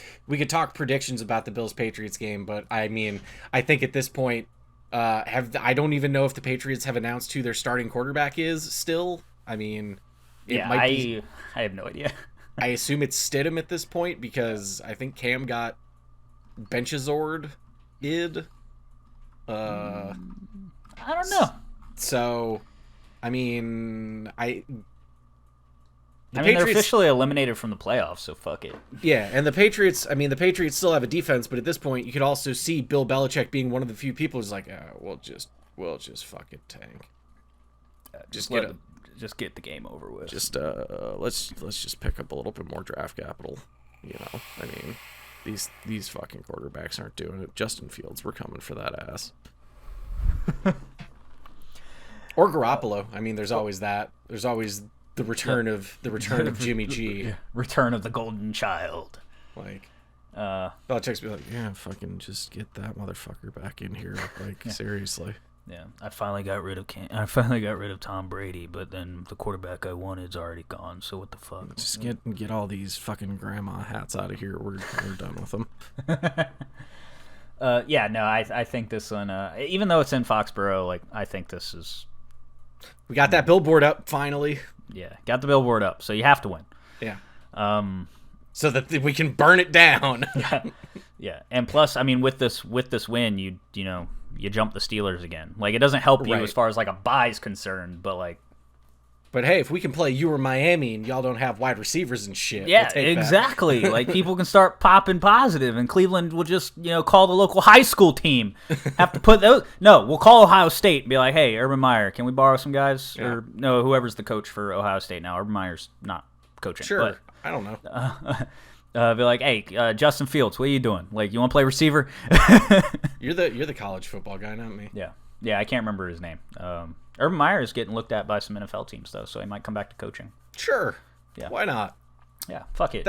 talk predictions about the Bills-Patriots game, but I mean, I think at this point, I don't even know if the Patriots have announced who their starting quarterback is still. I mean, I have no idea. I assume it's Stidham at this point because I think Cam got Benchazord id. I don't know. So, I mean, they're officially eliminated from the playoffs, so fuck it. Yeah, and the Patriots still have a defense, but at this point, you could also see Bill Belichick being one of the few people who's like, we'll just fucking tank. Just get the game over with. Let's just pick up a little bit more draft capital. I mean, these fucking quarterbacks aren't doing it. Justin Fields, we're coming for that ass. Or Garoppolo. I mean, there's always that. There's always the return of Jimmy G. Yeah. Return of the golden child. Like, Belichick's be like, yeah, fucking just get that motherfucker back in here. Like, seriously. Yeah, I finally got rid of Tom Brady, but then the quarterback I wanted's already gone. So what the fuck? Just get all these fucking grandma hats out of here. We're done with them. I think this one, even though it's in Foxborough, like I think this is. We got that billboard up finally. Yeah, got the billboard up, so you have to win. Yeah. So that we can burn it down. Yeah, and plus, I mean, with this win, you jump the Steelers again. Like, it doesn't help you as far as like a bye's concerned, but like. But hey, if we can play you or Miami and y'all don't have wide receivers and shit, yeah, we'll exactly. Like, people can start popping positive, and Cleveland will just call the local high school team. Have to put those. No, we'll call Ohio State and be like, hey, Urban Meyer, can we borrow some guys? Yeah. Or no, whoever's the coach for Ohio State now. Urban Meyer's not coaching. Sure, but, I don't know. Be like, hey, Justin Fields, what are you doing? Like, you want to play receiver? You're the college football guy, not me. Yeah, I can't remember his name. Urban Meyer is getting looked at by some NFL teams though, so he might come back to coaching. Sure. Yeah. Why not? Yeah. Fuck it.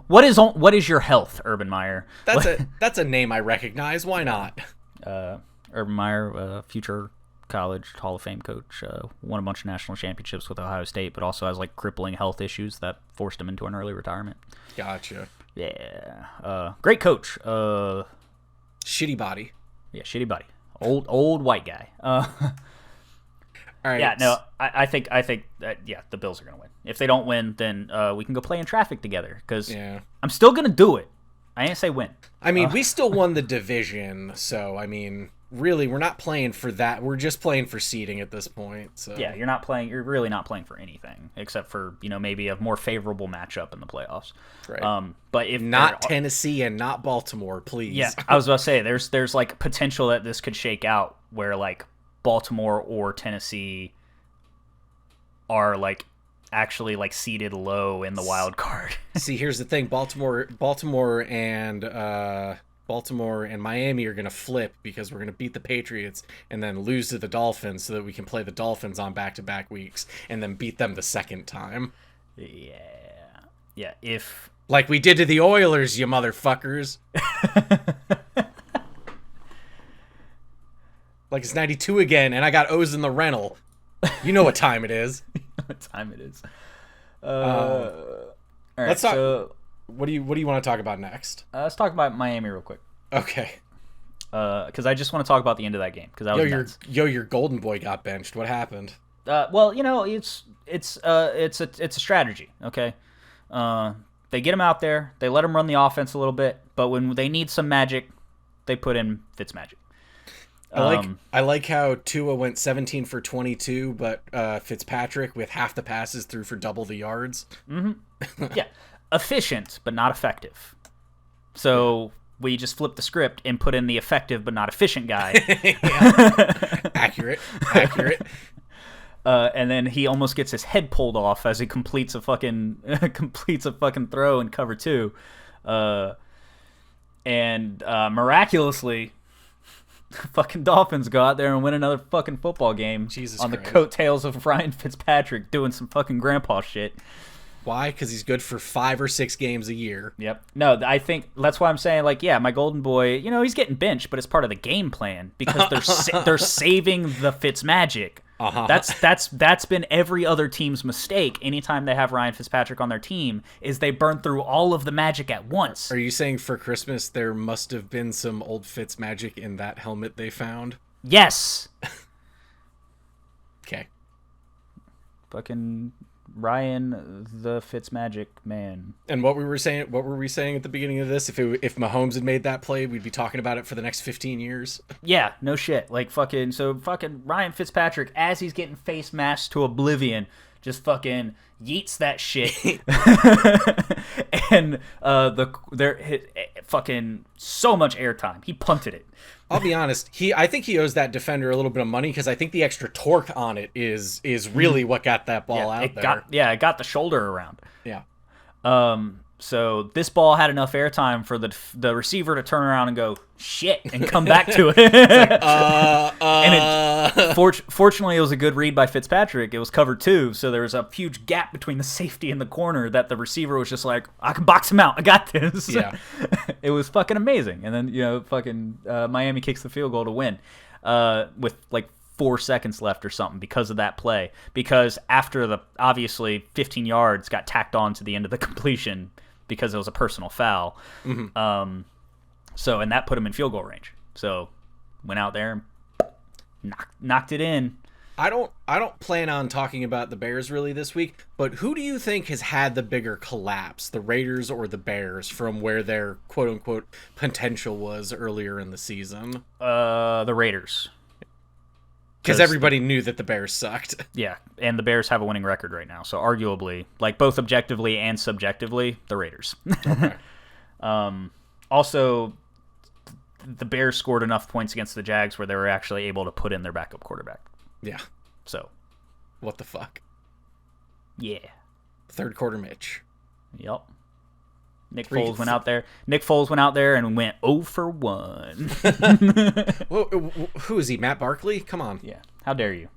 What is your health, Urban Meyer? That's a name I recognize. Why not? Urban Meyer, future college Hall of Fame coach, won a bunch of national championships with Ohio State, but also has like crippling health issues that forced him into an early retirement. Gotcha. Yeah. Great coach. Shitty body. Yeah, shitty body. Old white guy. All right. Yeah, no, I think that the Bills are gonna win. If they don't win, then we can go play in traffic together. Because I'm still gonna do it. I didn't say win. I mean, we still won the division, so I mean, really, we're not playing for that. We're just playing for seeding at this point. So yeah, you're not playing. You're really not playing for anything except for maybe a more favorable matchup in the playoffs. Right. But if not Tennessee and not Baltimore, please. Yeah, I was about to say there's like potential that this could shake out where like Baltimore or Tennessee are like actually like seated low in the wild card. See, here's the thing: Baltimore and Miami are gonna flip because we're gonna beat the Patriots and then lose to the Dolphins so that we can play the Dolphins on back-to-back weeks and then beat them the second time. Yeah. If like we did to the Oilers, you motherfuckers. Like it's 92 again, and I got O's in the rental. You know what time it is. What time it is. All right, let's talk. So, what do you want to talk about next? Let's talk about Miami real quick. Okay. Because I just want to talk about the end of that game. Because your golden boy got benched. What happened? Well, it's a strategy. Okay. They get him out there. They let him run the offense a little bit, but when they need some magic, they put in Fitzmagic. I like how Tua went 17 for 22, but Fitzpatrick with half the passes threw for double the yards. Mm-hmm. Yeah, efficient but not effective. So we just flipped the script and put in the effective but not efficient guy. Accurate. Accurate. And then he almost gets his head pulled off as he completes a fucking throw in cover 2. And miraculously, fucking Dolphins go out there and win another fucking football game on the coattails of Ryan Fitzpatrick doing some fucking grandpa shit. Why? Because he's good for 5 or 6 games a year. Yep. No, I think that's why I'm saying, like, yeah, my golden boy, he's getting benched, but it's part of the game plan because they're saving the Fitzmagic. Uh-huh. That's been every other team's mistake. Anytime they have Ryan Fitzpatrick on their team, is they burn through all of the magic at once. Are you saying for Christmas there must have been some old Fitzmagic in that helmet they found? Yes. Okay. Fucking Ryan the Fitzmagic man. And what were we saying at the beginning of this? If Mahomes had made that play, we'd be talking about it for the next 15 years. Yeah, no shit. Like fucking Ryan Fitzpatrick, as he's getting face masked to oblivion, just fucking yeets that shit. And fucking so much airtime. He punted it. I'll be honest. I think he owes that defender a little bit of money because I think the extra torque on it is really what got that ball out there. It got the shoulder around. Yeah. So this ball had enough airtime for the receiver to turn around and go shit and come back to it. Fortunately, it was a good read by Fitzpatrick. It was cover 2, so there was a huge gap between the safety and the corner that the receiver was just like, I can box him out. I got this. Yeah. It was fucking amazing. And then Miami kicks the field goal to win with like 4 seconds left or something because of that play. Because after the obviously 15 yards got tacked on to the end of the completion because it was a personal foul. Mm-hmm. And that put him in field goal range. So went out there and knocked it in. I don't plan on talking about the Bears really this week, but who do you think has had the bigger collapse, the Raiders or the Bears, from where their quote unquote potential was earlier in the season? The Raiders. Because everybody knew that the Bears sucked. Yeah, and the Bears have a winning record right now. So arguably, like both objectively and subjectively, the Raiders. Okay. Also, the Bears scored enough points against the Jags where they were actually able to put in their backup quarterback. Yeah. So. What the fuck? Yeah. Third quarter Mitch. Yep. Nick Foles went out there and went 0 for 1. Who is he? Matt Barkley? Come on. Yeah. How dare you?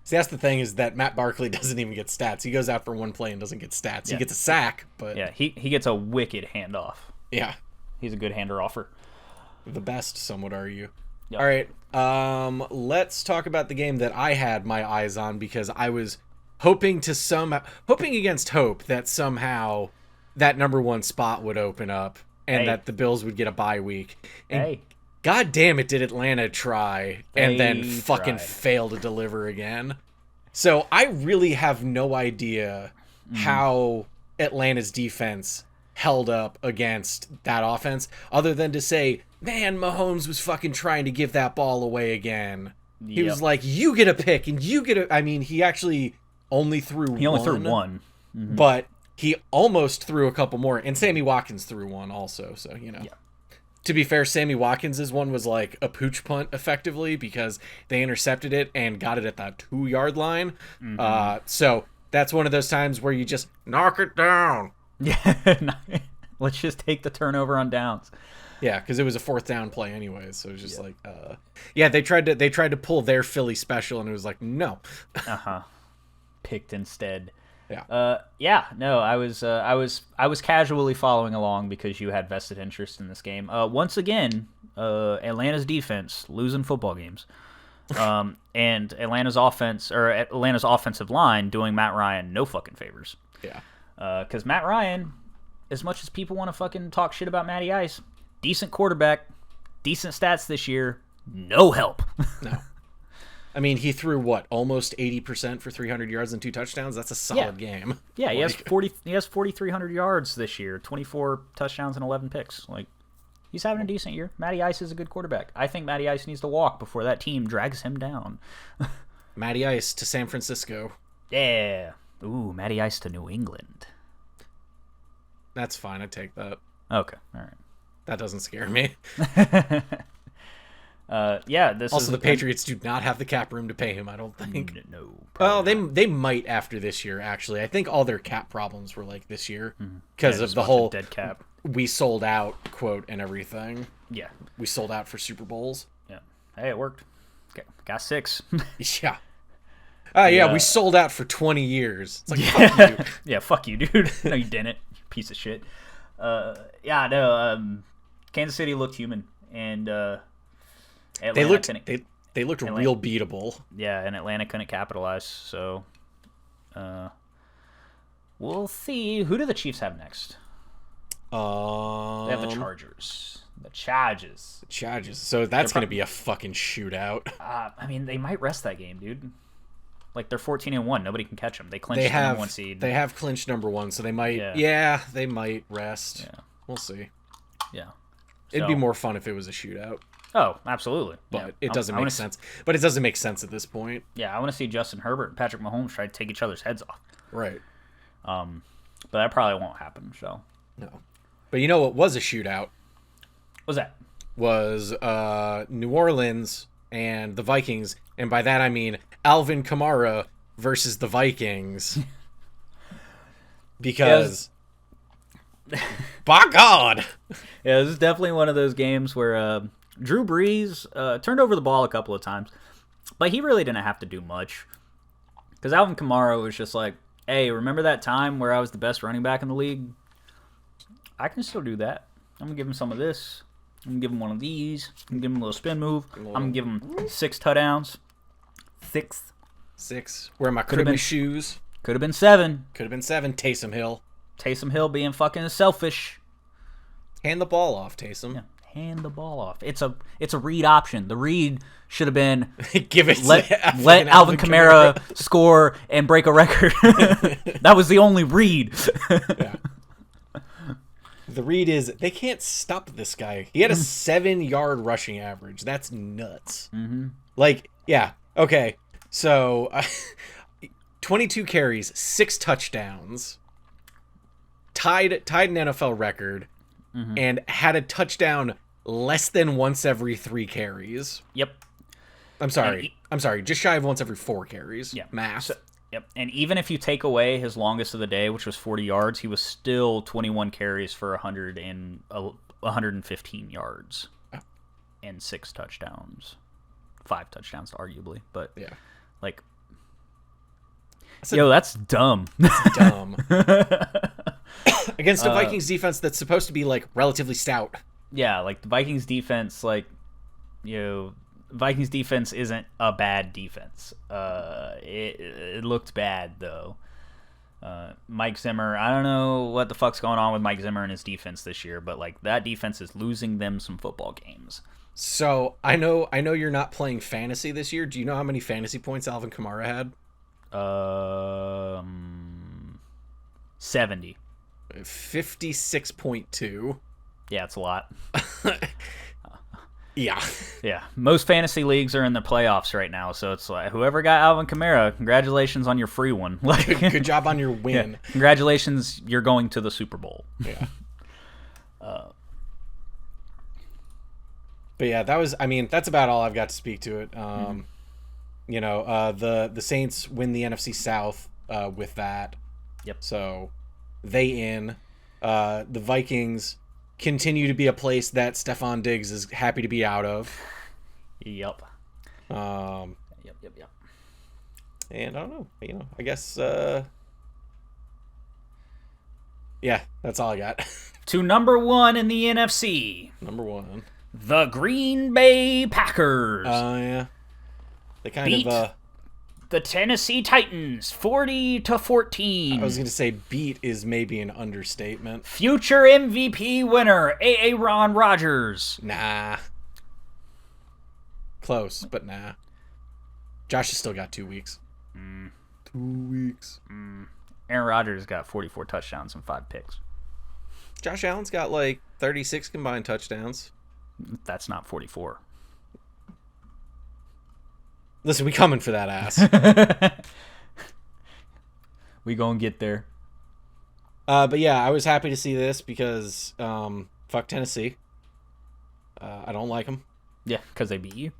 See, that's the thing is that Matt Barkley doesn't even get stats. He goes out for one play and doesn't get stats. Yeah. He gets a sack, but... Yeah, he gets a wicked handoff. Yeah. He's a good hander-offer. The best, some would argue. Yep. All right. Let's talk about the game that I had my eyes on because I was hoping against hope that somehow that number 1 spot would open up and that the Bills would get a bye week. And God damn it, did Atlanta try and then fucking fail to deliver again. So I really have no idea how Atlanta's defense held up against that offense other than to say, man, Mahomes was fucking trying to give that ball away again. Yep. He was like, you get a pick and you get a... I mean, he actually only threw one. He only threw one. Mm-hmm. But he almost threw a couple more. And Sammy Watkins threw one also. So, Yeah. To be fair, Sammy Watkins' one was like a pooch punt effectively because they intercepted it and got it at the 2-yard line. Mm-hmm. So that's one of those times where you just knock it down. Yeah. Let's just take the turnover on downs. Yeah, because it was a 4th down play anyways. So it was just they tried to pull their Philly special and it was like, no. Picked instead. Yeah. No, I was casually following along because you had vested interest in this game. Once again, Atlanta's defense losing football games. And Atlanta's offensive line doing Matt Ryan no fucking favors. Yeah. Because Matt Ryan, as much as people want to fucking talk shit about Matty Ice, decent quarterback, decent stats this year, no help. No. I mean, he threw almost 80% for 300 yards and 2 touchdowns. That's a solid game. Yeah, he has 4,300 yards this year, 24 touchdowns and 11 picks. Like, he's having a decent year. Matty Ice is a good quarterback. I think Matty Ice needs to walk before that team drags him down. Matty Ice to San Francisco. Yeah. Ooh, Matty Ice to New England. That's fine. I take that. Okay. All right. That doesn't scare me. Yeah, this Also, is the Patriots do not have the cap room to pay him, I don't think. No. Well, they might after this year, actually. I think all their cap problems were like this year because of the whole dead cap. We sold out quote and everything. Yeah. We sold out for Super Bowls. Yeah. Hey, it worked. Got 6. Yeah. Yeah, we sold out for 20 years. It's like, fuck you. Yeah, fuck you, dude. No, you didn't. Piece of shit. Yeah, no, Kansas City looked human, and they looked real beatable. Yeah, and Atlanta couldn't capitalize, so we'll see. Who do the Chiefs have next? They have the Chargers. The Chargers. So that's going to be a fucking shootout. I mean, they might rest that game, dude. Like, they're 14-1. Nobody can catch them. They clinched the number 1 seed. They have clinched number 1, so they might. Yeah, they might rest. Yeah. We'll see. Yeah. It'd be more fun if it was a shootout. Oh, absolutely. But it doesn't make sense. But it doesn't make sense at this point. Yeah, I want to see Justin Herbert and Patrick Mahomes try to take each other's heads off. Right. But that probably won't happen, so. No. But you know what was a shootout? What's that? Was New Orleans and the Vikings. And by that I mean Alvin Kamara versus the Vikings. Because... by God! Yeah, this is definitely one of those games where Drew Brees turned over the ball a couple of times, but he really didn't have to do much. Because Alvin Kamara was just like, hey, remember that time where I was the best running back in the league? I can still do that. I'm going to give him some of this. I'm going to give him one of these. I'm going to give him a little spin move. I'm going to give him 6 touchdowns. 6. Wear my Christmas shoes. Could have been 7. Could have been 7. Taysom Hill. Taysom Hill being fucking selfish. Hand the ball off, Taysom. Yeah, hand the ball off. It's a read option. The read should have been let Alvin Kamara score and break a record. That was the only read. Yeah. The read is they can't stop this guy. He had a 7-yard rushing average. That's nuts. Mm-hmm. Like, yeah, okay. So, 22 carries, 6 touchdowns. Tied an NFL record, and had a touchdown less than once every 3 carries. Yep. I'm sorry, just shy of once every 4 carries. Yeah. Math. Yep. And even if you take away his longest of the day, which was 40 yards, he was still 21 carries for 115 yards and 6 touchdowns. 5 touchdowns, arguably. But, yeah. Like, that's dumb. That's dumb. Against a Vikings defense that's supposed to be, like, relatively stout. Yeah, like, the Vikings defense, like, Vikings defense isn't a bad defense. It looked bad, though. Mike Zimmer, I don't know what the fuck's going on with Mike Zimmer and his defense this year, but, like, that defense is losing them some football games. So, I know you're not playing fantasy this year. Do you know how many fantasy points Alvin Kamara had? 70. 56.2. Yeah, it's a lot. Yeah. Yeah. Most fantasy leagues are in the playoffs right now, so it's like whoever got Alvin Kamara, congratulations on your free one. Like, good job on your win. Yeah, congratulations, you're going to the Super Bowl. Yeah. But yeah, that's about all I've got to speak to it. The Saints win the NFC South with that. Yep. So the Vikings continue to be a place that Stephon Diggs is happy to be out of. Yep. Yep. And I don't know. I guess. Yeah, that's all I got. To number 1 in the NFC. Number 1. The Green Bay Packers. Yeah. They beat the Tennessee Titans 40-14. I was going to say beat is maybe an understatement. Future MVP winner Aaron Rodgers. Nah. Close, but nah. Josh has still got 2 weeks. 2 weeks. Aaron Rodgers got 44 touchdowns and 5 picks. Josh Allen's got like 36 combined touchdowns. That's not 44. Listen, we coming for that ass. We gonna get there. But yeah, I was happy to see this because fuck Tennessee. I don't like them. Yeah, because they beat you.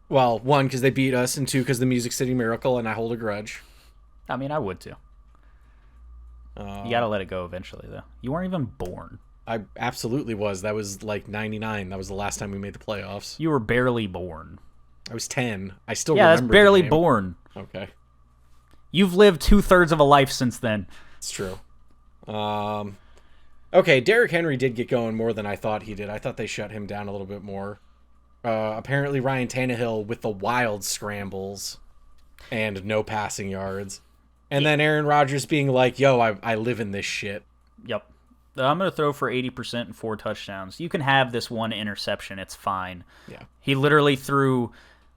Well, one, because they beat us, and two, because the Music City Miracle, and I hold a grudge. I mean, I would too. You gotta let it go eventually, though. You weren't even born. I absolutely was. That was like 99. That was the last time we made the playoffs. You were barely born. I was 10. I still Yeah, remember that's barely the game. born. Okay. You've lived 2/3 of a life since then. It's true. Okay, Derrick Henry did get going more than I thought he did. I thought they shut him down a little bit more. Apparently Ryan Tannehill with the wild scrambles and no passing yards. And then Aaron Rodgers being like, yo, I live in this shit. Yep. I'm going to throw for 80% and 4 touchdowns. You can have this one interception. It's fine. Yeah. He literally threw,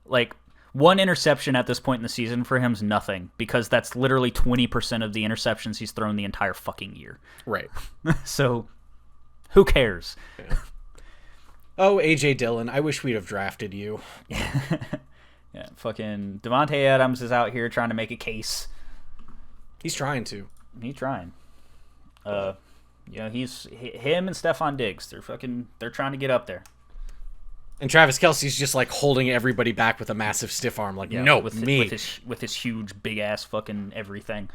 like, one interception at this point in the season for him is nothing, because that's literally 20% of the interceptions he's thrown the entire fucking year. Right. So, who cares? Yeah. Oh, A.J. Dillon, I wish we'd have drafted you. Yeah, fucking Devontae Adams is out here trying to make a case. He's trying to. He's trying. He's him and Stephon Diggs. They're trying to get up there. And Travis Kelce's just like holding everybody back with a massive stiff arm. Like, no, with me. With his huge big ass fucking everything.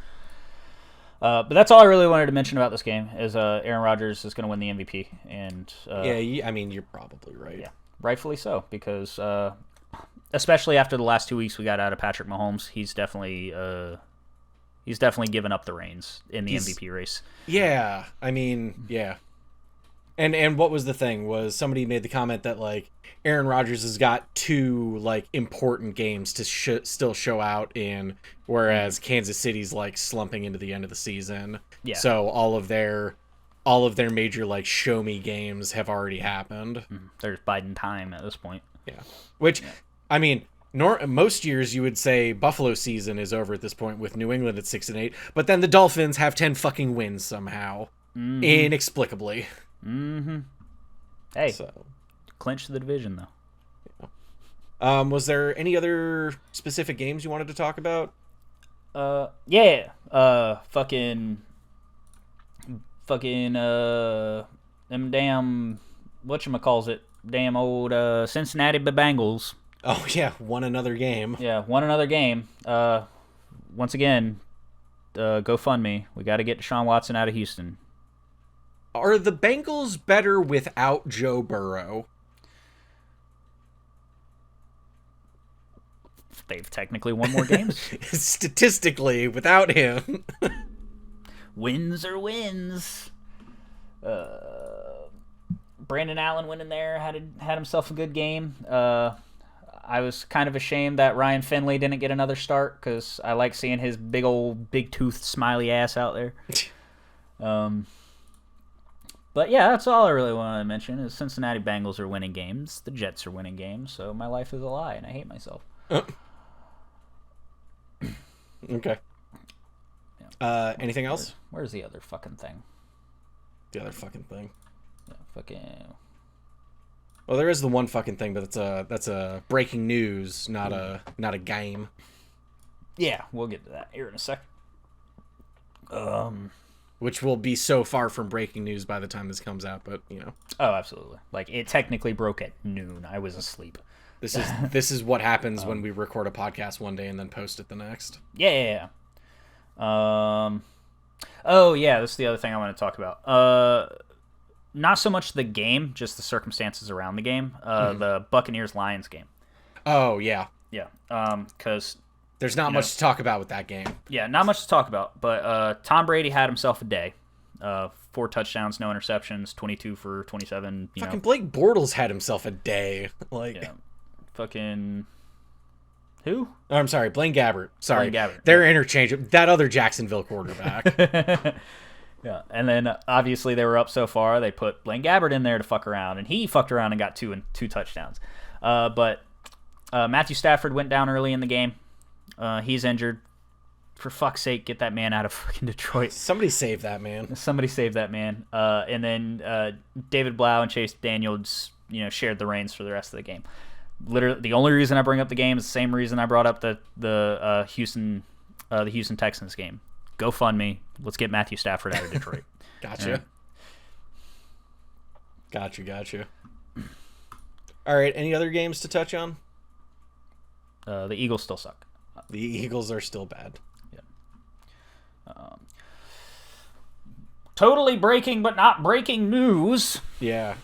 But that's all I really wanted to mention about this game is Aaron Rodgers is going to win the MVP, and I mean, you're probably right. Yeah, rightfully so, because especially after the last 2 weeks we got out of Patrick Mahomes, he's definitely given up the reins in the MVP race. Yeah, I mean, yeah. And what was the thing? Was somebody made the comment that like Aaron Rodgers has got 2 like important games to still show out in, whereas Kansas City's like slumping into the end of the season. Yeah. So all of their major like show me games have already happened. There's Biden time at this point. Yeah. Which, I mean, most years you would say Buffalo season is over at this point with New England at 6-8, but then the Dolphins have 10 fucking wins somehow, inexplicably. Mm-hmm. Hey, clinch the division though. Yeah. Was there any other specific games you wanted to talk about? Yeah. Fucking. Them damn whatchamacallit, damn old Cincinnati Bengals. Oh yeah, won another game. Yeah, won another game. Once again, GoFundMe. We got to get Deshaun Watson out of Houston. Are the Bengals better without Joe Burrow? They've technically won more games. Statistically, without him. Wins are wins. Brandon Allen went in there, had himself a good game. I was kind of ashamed that Ryan Finley didn't get another start, because I like seeing his big toothed smiley ass out there. But yeah, that's all I really wanted to mention is Cincinnati Bengals are winning games. The Jets are winning games, so my life is a lie, and I hate myself. Okay. Yeah. Anything else? Where's the other fucking thing? The other fucking thing. Yeah, fucking... Well, there is the one fucking thing, but that's a breaking news, not a game. Yeah, we'll get to that here in a sec. Which will be so far from breaking news by the time this comes out, but you know. Oh, absolutely. Like, it technically broke at noon. I was asleep. This is what happens when we record a podcast one day and then post it the next. Yeah. Oh yeah, this is the other thing I want to talk about. Not so much the game, just the circumstances around the game. The Buccaneers-Lions game. Oh yeah. Yeah. Because there's not much to talk about with that game. Yeah, not much to talk about. But Tom Brady had himself a day. 4 touchdowns, no interceptions, 22 for 27. Fucking Blake Bortles had himself a day. Like, yeah. Fucking who? Oh, I'm sorry, Blaine Gabbert. Sorry, Blaine Gabbert. They're interchangeable. That other Jacksonville quarterback. Yeah, and then obviously they were up so far, they put Blaine Gabbert in there to fuck around, and he fucked around and got two touchdowns. But Matthew Stafford went down early in the game. He's injured. For fuck's sake, get that man out of fucking Detroit. Somebody save that man. Somebody save that man. And then David Blau and Chase Daniels, shared the reins for the rest of the game. Literally, the only reason I bring up the game is the same reason I brought up the Houston Texans game. GoFundMe. Let's get Matthew Stafford out of Detroit. Gotcha. Gotcha. All right, any other games to touch on? The Eagles still suck. The Eagles are still bad. Yeah. Totally breaking, but not breaking news. Yeah.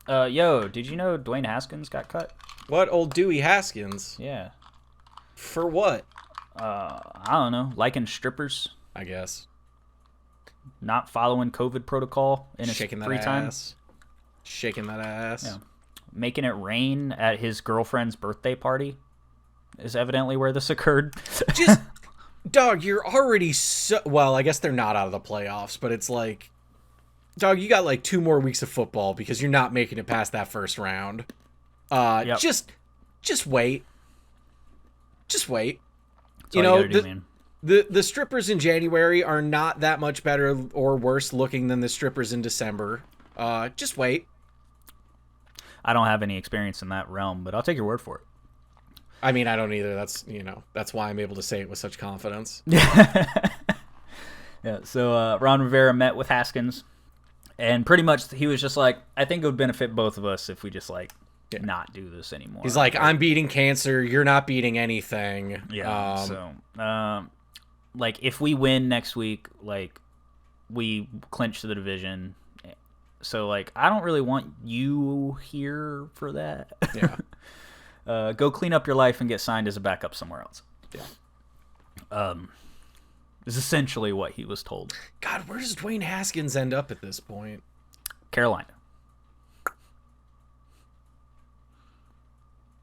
Yo, did you know Dwayne Haskins got cut? What, old Dewey Haskins? Yeah. For what? I don't know. Liking strippers, I guess. not following COVID protocol in his Shaking that free time. ass. Shaking that ass. Yeah. Making it rain at his girlfriend's birthday party is evidently where this occurred. Just, dog, you're already so... Well, I guess they're not out of the playoffs, but it's like... Dog, you got like 2 more weeks of football because you're not making it past that first round. Yep. Just wait. Just wait. That's all you gotta do, man. The strippers in January are not that much better or worse looking than the strippers in December. Just wait. I don't have any experience in that realm, but I'll take your word for it. I mean, I don't either. That's why I'm able to say it with such confidence. Yeah, so Ron Rivera met with Haskins, and pretty much he was just like, I think it would benefit both of us if we just not do this anymore. He's like, I'm beating cancer, you're not beating anything. Yeah. Like, if we win next week, like, we clinch the division. So, like, I don't really want you here for that. Yeah. Go clean up your life and get signed as a backup somewhere else. Yeah. Is essentially what he was told. God, where does Dwayne Haskins end up at this point? Carolina.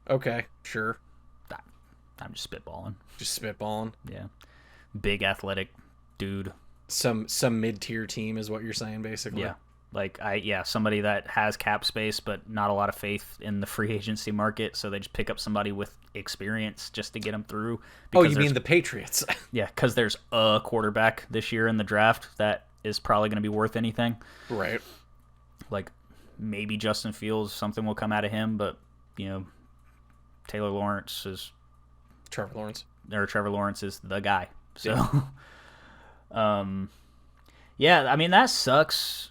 Okay, sure. I'm just spitballing. Just spitballing. Yeah. Big athletic dude. Some mid-tier team is what you're saying, basically. Yeah. Like, somebody that has cap space but not a lot of faith in the free agency market, so they just pick up somebody with experience just to get them through. Oh, you mean the Patriots? Yeah, because there's a quarterback this year in the draft that is probably going to be worth anything. Right. Like, maybe Justin Fields, something will come out of him, but, Trevor Lawrence is the guy. So, yeah, I mean, that sucks.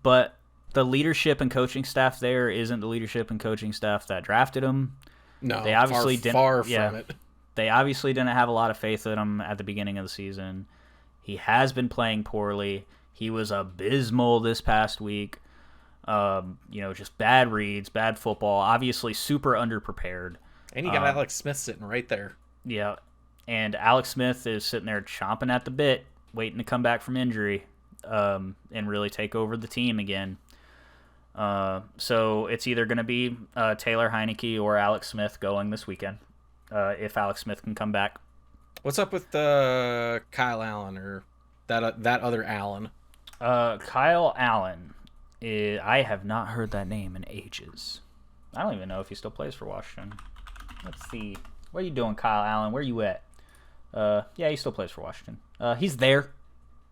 But the leadership and coaching staff there isn't the leadership and coaching staff that drafted him. No, they obviously far from it. They obviously didn't have a lot of faith in him at the beginning of the season. He has been playing poorly. He was abysmal this past week. Just bad reads, bad football. Obviously, super underprepared. And you got Alex Smith sitting right there. Yeah, and Alex Smith is sitting there chomping at the bit, waiting to come back from injury. And really take over the team again. So it's either going to be Taylor Heineke or Alex Smith going this weekend, if Alex Smith can come back. What's up with Kyle Allen or that other Allen? Kyle Allen. I have not heard that name in ages. I don't even know if he still plays for Washington. Let's see. What are you doing, Kyle Allen? Where are you at? Yeah, he still plays for Washington. He's there.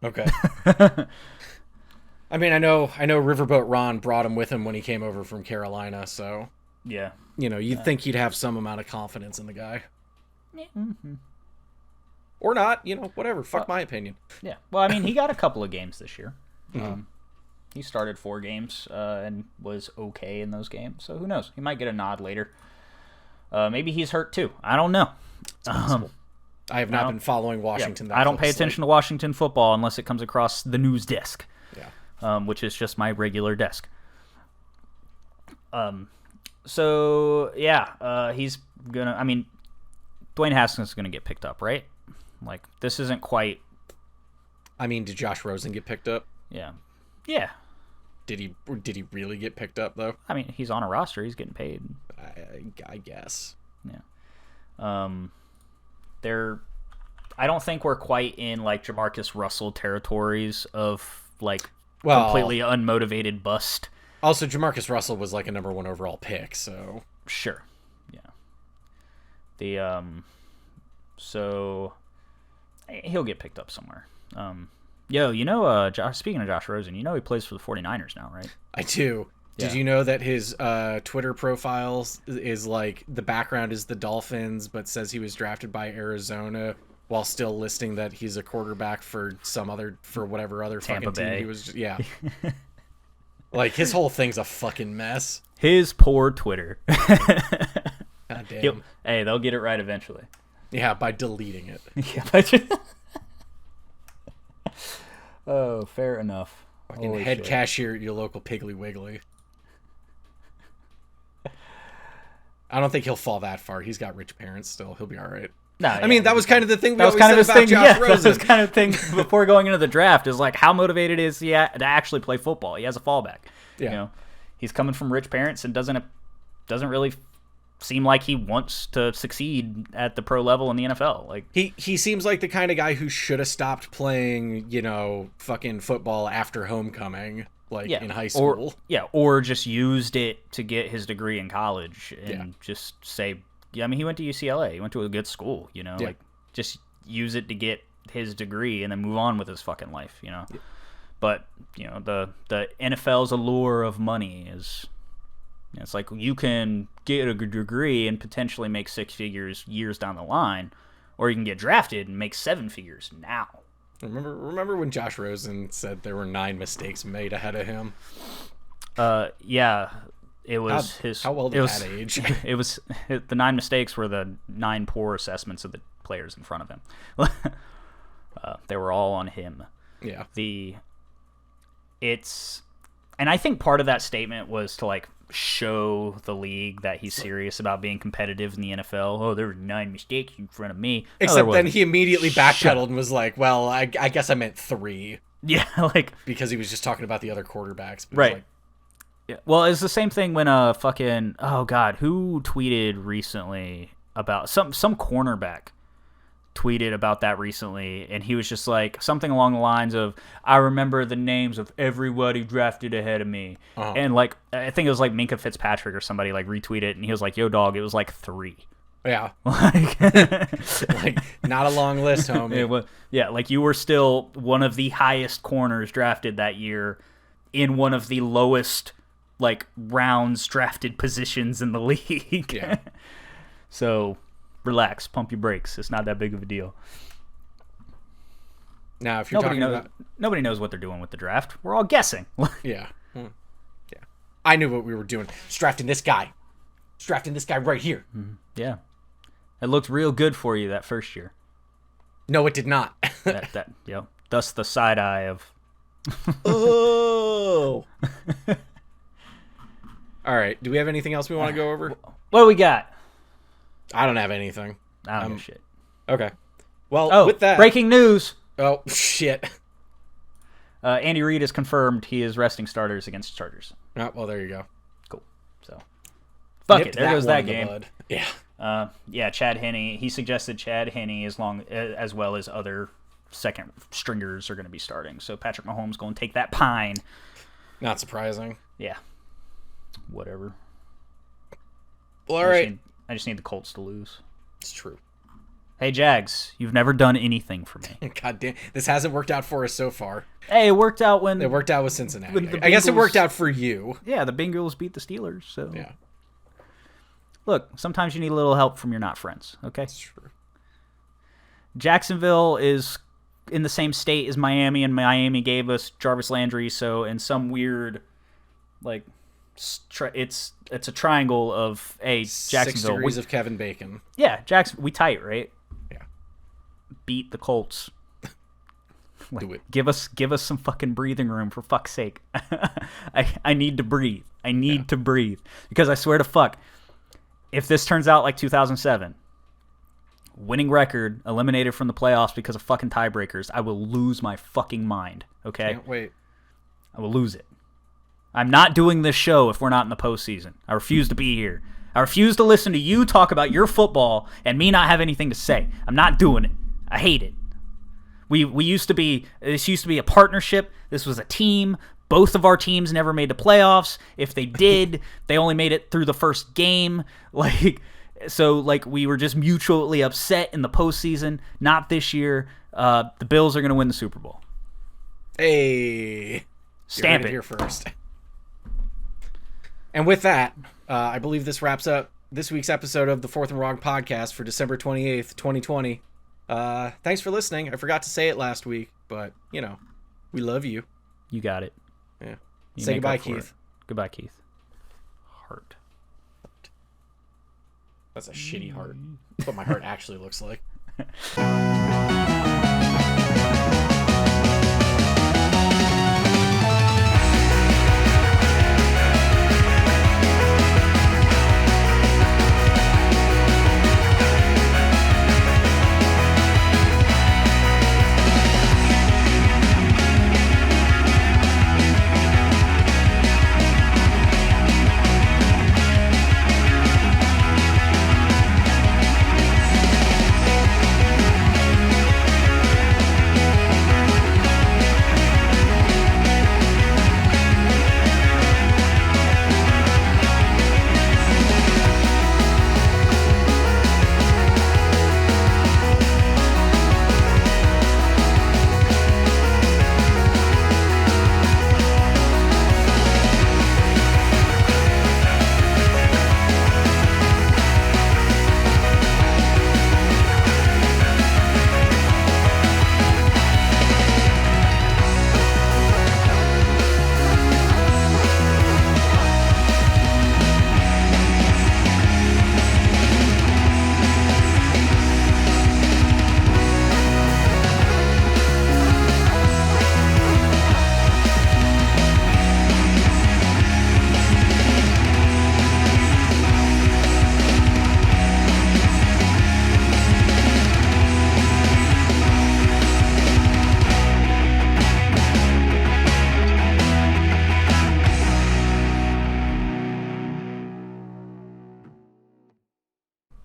Okay. I mean, I know Riverboat Ron brought him with him when he came over from Carolina, so yeah, you'd think he'd have some amount of confidence in the guy. Yeah. Mm-hmm. Or not, whatever. Fuck my opinion. Yeah. Well, I mean, he got a couple of games this year. Mm-hmm. He started 4 games and was okay in those games, so who knows? He might get a nod later. Maybe he's hurt too. I don't know. It's possible. I have not been following Washington. Yeah, I don't pay attention to Washington football unless it comes across the news desk, which is just my regular desk. So yeah, he's gonna. I mean, Dwayne Haskins is gonna get picked up, right? Like, this isn't quite. I mean, did Josh Rosen get picked up? Yeah. Did he really get picked up though? I mean, he's on a roster. He's getting paid. I guess. Yeah. I don't think we're quite in like Jamarcus Russell territories of like completely unmotivated bust. Also, Jamarcus Russell was like a number 1 overall pick, so sure, yeah. So he'll get picked up somewhere. Speaking of Josh Rosen, he plays for the 49ers now, right? I do. Yeah. Did you know that his Twitter profile is like the background is the Dolphins, but says he was drafted by Arizona while still listing that he's a quarterback for whatever other Tampa fucking Bay. team he was. Yeah. Like, his whole thing's a fucking mess. His poor Twitter. God damn. Hey, they'll get it right eventually. Yeah, by deleting it. Yeah, oh, fair enough. Fucking head cashier at your local Piggly Wiggly. I don't think he'll fall that far. He's got rich parents still. He'll be all right. No, I mean, that was kind of the thing we always said about Josh Rosen. That was kind of the thing before going into the draft is like, how motivated is he to actually play football? He has a fallback. Yeah. You know, he's coming from rich parents and doesn't really seem like he wants to succeed at the pro level in the NFL. Like he seems like the kind of guy who should have stopped playing, fucking football after homecoming, in high school. Or just used it to get his degree in college and just say, I mean, he went to UCLA. He went to a good school, like just use it to get his degree and then move on with his fucking life, Yeah. But, the NFL's allure of money is, it's like you can get a degree and potentially make 6 figures years down the line, or you can get drafted and make 7 figures now. Remember when Josh Rosen said there were 9 mistakes made ahead of him? Yeah. It was how old at that age? It was the 9 mistakes were the 9 poor assessments of the players in front of him. They were all on him. Yeah. And I think part of that statement was to show the league that he's serious about being competitive in the NFL. Oh, there were 9 mistakes in front of me. Except then he immediately backpedaled and was like, "Well, I guess I meant 3." Yeah, because he was just talking about the other quarterbacks. But right. Yeah. Well, it's the same thing when who tweeted recently about some cornerback tweeted about that recently, and he was just like something along the lines of, I remember the names of everybody drafted ahead of me. And I think it was Minka Fitzpatrick or somebody retweeted it, and he was like, yo dog, it was 3. Yeah. Not a long list, homie. You were still one of the highest corners drafted that year in one of the lowest rounds drafted positions in the league. Yeah. So relax, pump your brakes. It's not that big of a deal. Now, if you're nobody knows what they're doing with the draft. We're all guessing. Yeah. I knew what we were doing. Drafting this guy right here. Mm-hmm. Yeah. It looked real good for you that first year. No, it did not. Thus the side eye of. Oh. All right. Do we have anything else we want to go over? What do we got? I don't have anything. I don't know shit. Okay. Well, with that... breaking news! Oh, shit. Andy Reid has confirmed he is resting starters against Chargers. Oh, well, there you go. Cool. So, fuck it. There goes that game. Yeah. Chad Henne. He suggested Chad Henne as well as other second stringers are going to be starting. So Patrick Mahomes going to take that pine. Not surprising. Yeah. Whatever. Well, all right. I just need the Colts to lose. It's true. Hey, Jags, you've never done anything for me. God damn. This hasn't worked out for us so far. Hey, it worked out when... It worked out with Cincinnati. I guess it worked out for you. Yeah, the Bengals beat the Steelers, so... Yeah. Look, sometimes you need a little help from your not friends, okay? That's true. Jacksonville is in the same state as Miami, and Miami gave us Jarvis Landry, so in some weird, it's a triangle of, Jacksonville... 6 degrees of Kevin Bacon. Yeah, we tight, right? Yeah. Beat the Colts. Do it. Give us some fucking breathing room, for fuck's sake. I need to breathe. I need to breathe. Because I swear to fuck, if this turns out like 2007, winning record, eliminated from the playoffs because of fucking tiebreakers, I will lose my fucking mind, okay? Can't wait. I will lose it. I'm not doing this show if we're not in the postseason. I refuse to be here. I refuse to listen to you talk about your football and me not have anything to say. I'm not doing it. I hate it. This used to be a partnership. This was a team. Both of our teams never made the playoffs. If they did, they only made it through the first game. We were just mutually upset in the postseason. Not this year. The Bills are going to win the Super Bowl. Hey. Stamp it here first. And with that, I believe this wraps up this week's episode of the Fourth and Wrong podcast for December 28th, 2020. Thanks for listening. I forgot to say it last week, but, we love you. You got it. Yeah. You Say make goodbye, up for Keith. it. Goodbye, Keith. Heart. That's a shitty heart. That's what my heart actually looks like.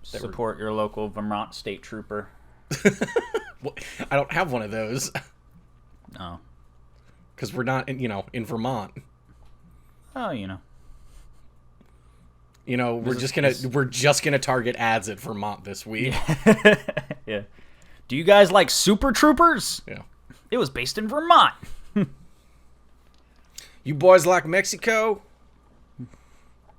Support your local Vermont state trooper. I don't have one of those. Oh. Because we're not, in Vermont. Oh, we're just gonna target ads at Vermont this week. Yeah. Do you guys like Super Troopers? Yeah. It was based in Vermont. You boys like Mexico?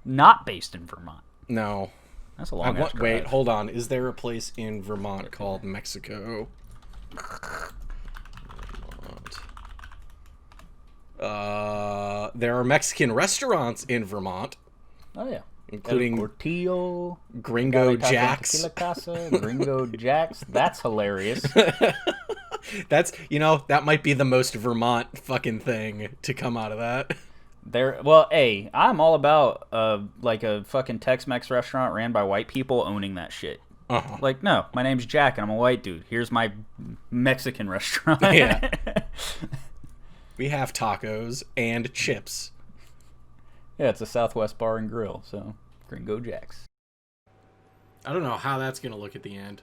Not based in Vermont. No. That's a long ass drive. Wait, hold on. Is there a place in Vermont called Mexico? Vermont. There are Mexican restaurants in Vermont. Oh yeah, including El Cortillo, Gringo Jack's. Gringo Jack's. That's hilarious. That's that might be the most Vermont fucking thing to come out of that. Hey, I'm all about like a fucking Tex-Mex restaurant ran by white people owning that shit. Uh-huh. Like, no, my name's Jack and I'm a white dude. Here's my Mexican restaurant. Yeah. We have tacos and chips. Yeah, it's a Southwest Bar and Grill, so Gringo Jack's. I don't know how that's gonna look at the end.